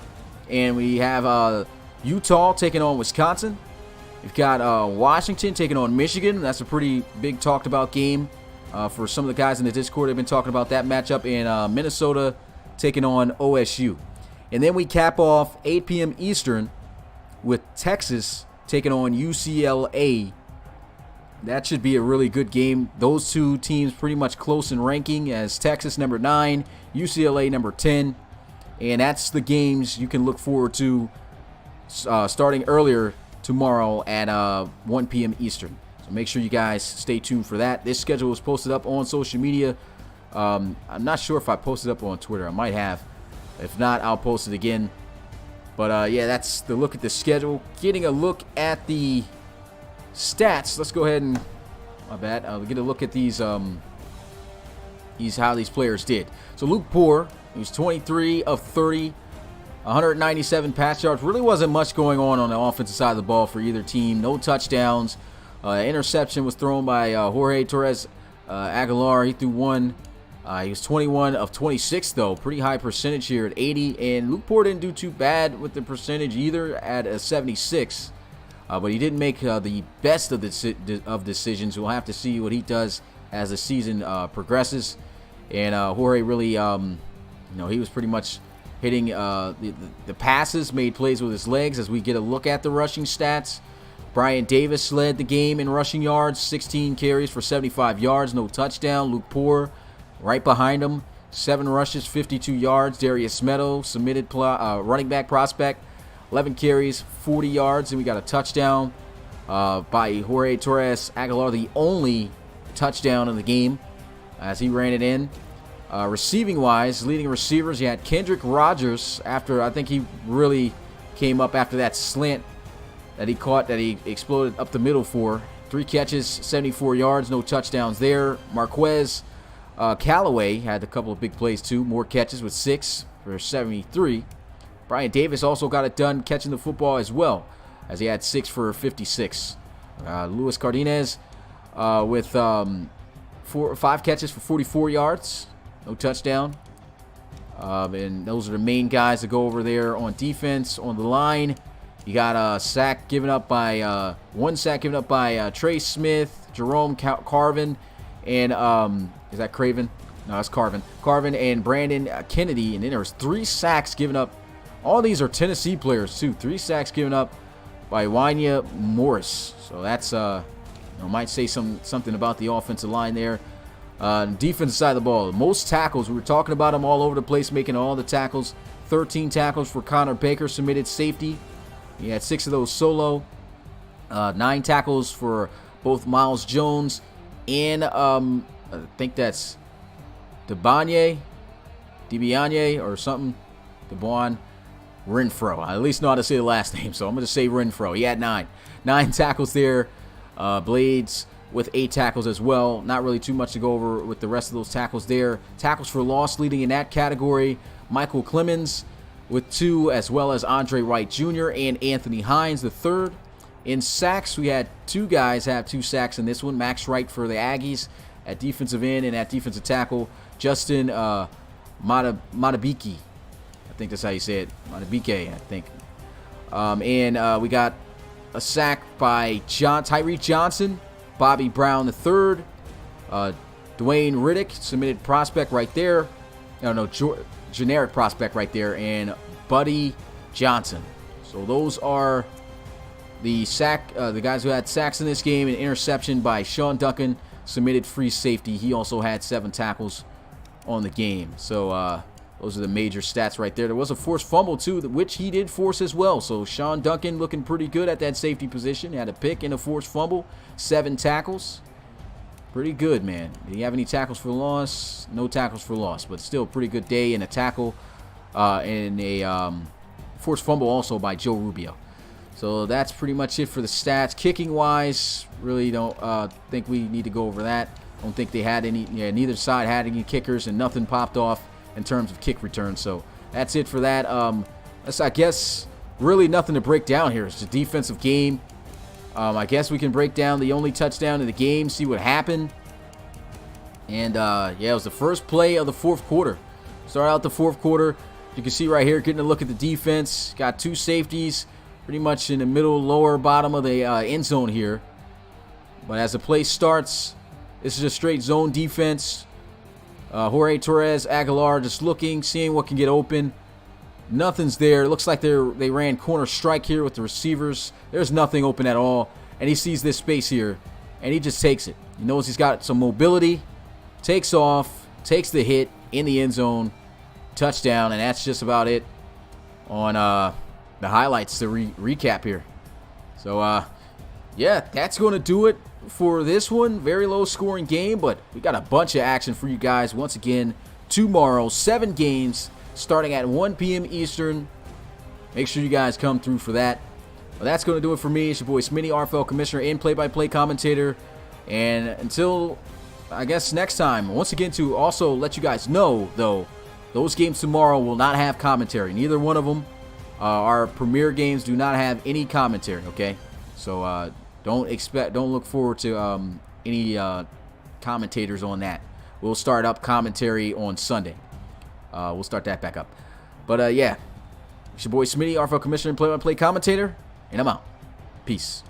and we have Utah taking on Wisconsin. We've got Washington taking on Michigan. That's a pretty big talked about game for some of the guys in the Discord. They've been talking about that matchup. And Minnesota taking on OSU. And then we cap off 8 p.m. Eastern with Texas taking on UCLA. That should be a really good game. Those two teams pretty much close in ranking, as Texas number 9, UCLA number 10. And that's the games you can look forward to starting earlier tomorrow at 1 p.m. Eastern. So make sure you guys stay tuned for that. This schedule was posted up on social media. I'm not sure if I posted up on Twitter. I might have. If not, I'll post it again. But yeah, that's the look at the schedule. Getting a look at the stats. Let's go ahead and get a look at these how these players did. So Luke Poor, he was 23 of 30, 197 pass yards. Really wasn't much going on the offensive side of the ball for either team. No touchdowns. Interception was thrown by Jorge Torres Aguilar. He threw one. He was 21 of 26, though. Pretty high percentage here at 80. And Luke Poor didn't do too bad with the percentage either at a 76. But he didn't make the best of decisions. We'll have to see what he does as the season progresses. And Jorge really, he was pretty much hitting the passes, made plays with his legs as we get a look at the rushing stats. Brian Davis led the game in rushing yards, 16 carries for 75 yards, no touchdown. Luke Poor right behind him, 7 rushes, 52 yards. Darius Meadow, submitted running back prospect, 11 carries, 40 yards, and we got a touchdown by Jorge Torres Aguilar, the only touchdown of the game as he ran it in. Receiving-wise, leading receivers, you had Kendrick Rogers after, I think he really came up after that slant that he caught, that he exploded up the middle for. 3 catches, 74 yards, no touchdowns there. Marquez Callaway had a couple of big plays too. More catches with 6 for 73. Brian Davis also got it done catching the football as well, as he had 6 for 56. Luis Cardenas with 5 catches for 44 yards, no touchdown. And those are the main guys that go over there on defense. On the line, you got a sack given up by one sack given up by Trey Smith, Jerome Carvin, and is that Craven? No, it's Carvin. Carvin and Brandon Kennedy, and then there's 3 sacks given up. All these are Tennessee players too. 3 sacks given up by Wanya Morris. So that's might say something about the offensive line there. Defensive side of the ball, most tackles. We were talking about them all over the place, making all the tackles. 13 tackles for Connor Baker, submitted safety. He had 6 of those solo. 9 tackles for both Miles Jones and I think that's DeBanye or something. DeBon Renfro. I at least know how to say the last name, so I'm going to say Renfro. He had 9 tackles there. Blades with 8 tackles as well. Not really too much to go over with the rest of those tackles there. Tackles for loss leading in that category, Michael Clemens with 2, as well as Andre Wright Jr. and Anthony Hines the third. In sacks, we had 2 guys have 2 sacks in this one. Max Wright for the Aggies at defensive end, and at defensive tackle, Justin Matabiki. I think that's how you say it. Matabike, I think. And we got a sack by Tyree Johnson, Bobby Brown III, Dwayne Riddick, submitted prospect right there. Generic prospect right there, and Buddy Johnson. So those are the guys who had sacks in this game. An interception by Sean Duncan, submitted free safety. He also had 7 tackles on the game. So those are the major stats right there. There was a forced fumble too, which he did force as well. So Sean Duncan looking pretty good at that safety position. Had a pick and a forced fumble, 7 tackles. Pretty good, man. Did he have any tackles for loss? No tackles for loss, but still a pretty good day. And a tackle and a forced fumble also by Joe Rubio. So that's pretty much it for the stats. Kicking wise, really don't think we need to go over that. Don't think they had any. Yeah, neither side had any kickers, and nothing popped off in terms of kick returns. So that's it for that. That's, I guess, really nothing to break down here. It's a defensive game. I guess we can break down the only touchdown of the game, see what happened. And yeah, it was the first play of the 4th quarter. Start out the 4th quarter. You can see right here, getting a look at the defense. Got 2 safeties, pretty much in the middle, lower bottom of the end zone here. But as the play starts, this is a straight zone defense. Jorge Torres Aguilar just looking, seeing what can get open. Nothing's there. It looks like they ran corner strike here with the receivers. There's nothing open at all. And he sees this space here, and he just takes it. He knows he's got some mobility, takes off, takes the hit in the end zone, touchdown, and that's just about it on the highlights to recap here. So, yeah, that's going to do it for this one. Very low scoring game, but we got a bunch of action for you guys once again tomorrow. 7 games starting at 1 p.m. Eastern. Make sure you guys come through for that. Well, that's going to do it for me. It's your boy Smitty, RFL Commissioner and play-by-play commentator. And until, I guess, next time, once again to also let you guys know, though, those games tomorrow will not have commentary. Neither one of them. Our premier games do not have any commentary, okay? So don't look forward to any commentators on that. We'll start up commentary on Sunday. We'll start that back up. But yeah, it's your boy Smitty, RFL Commissioner and play-by-play commentator, and I'm out. Peace.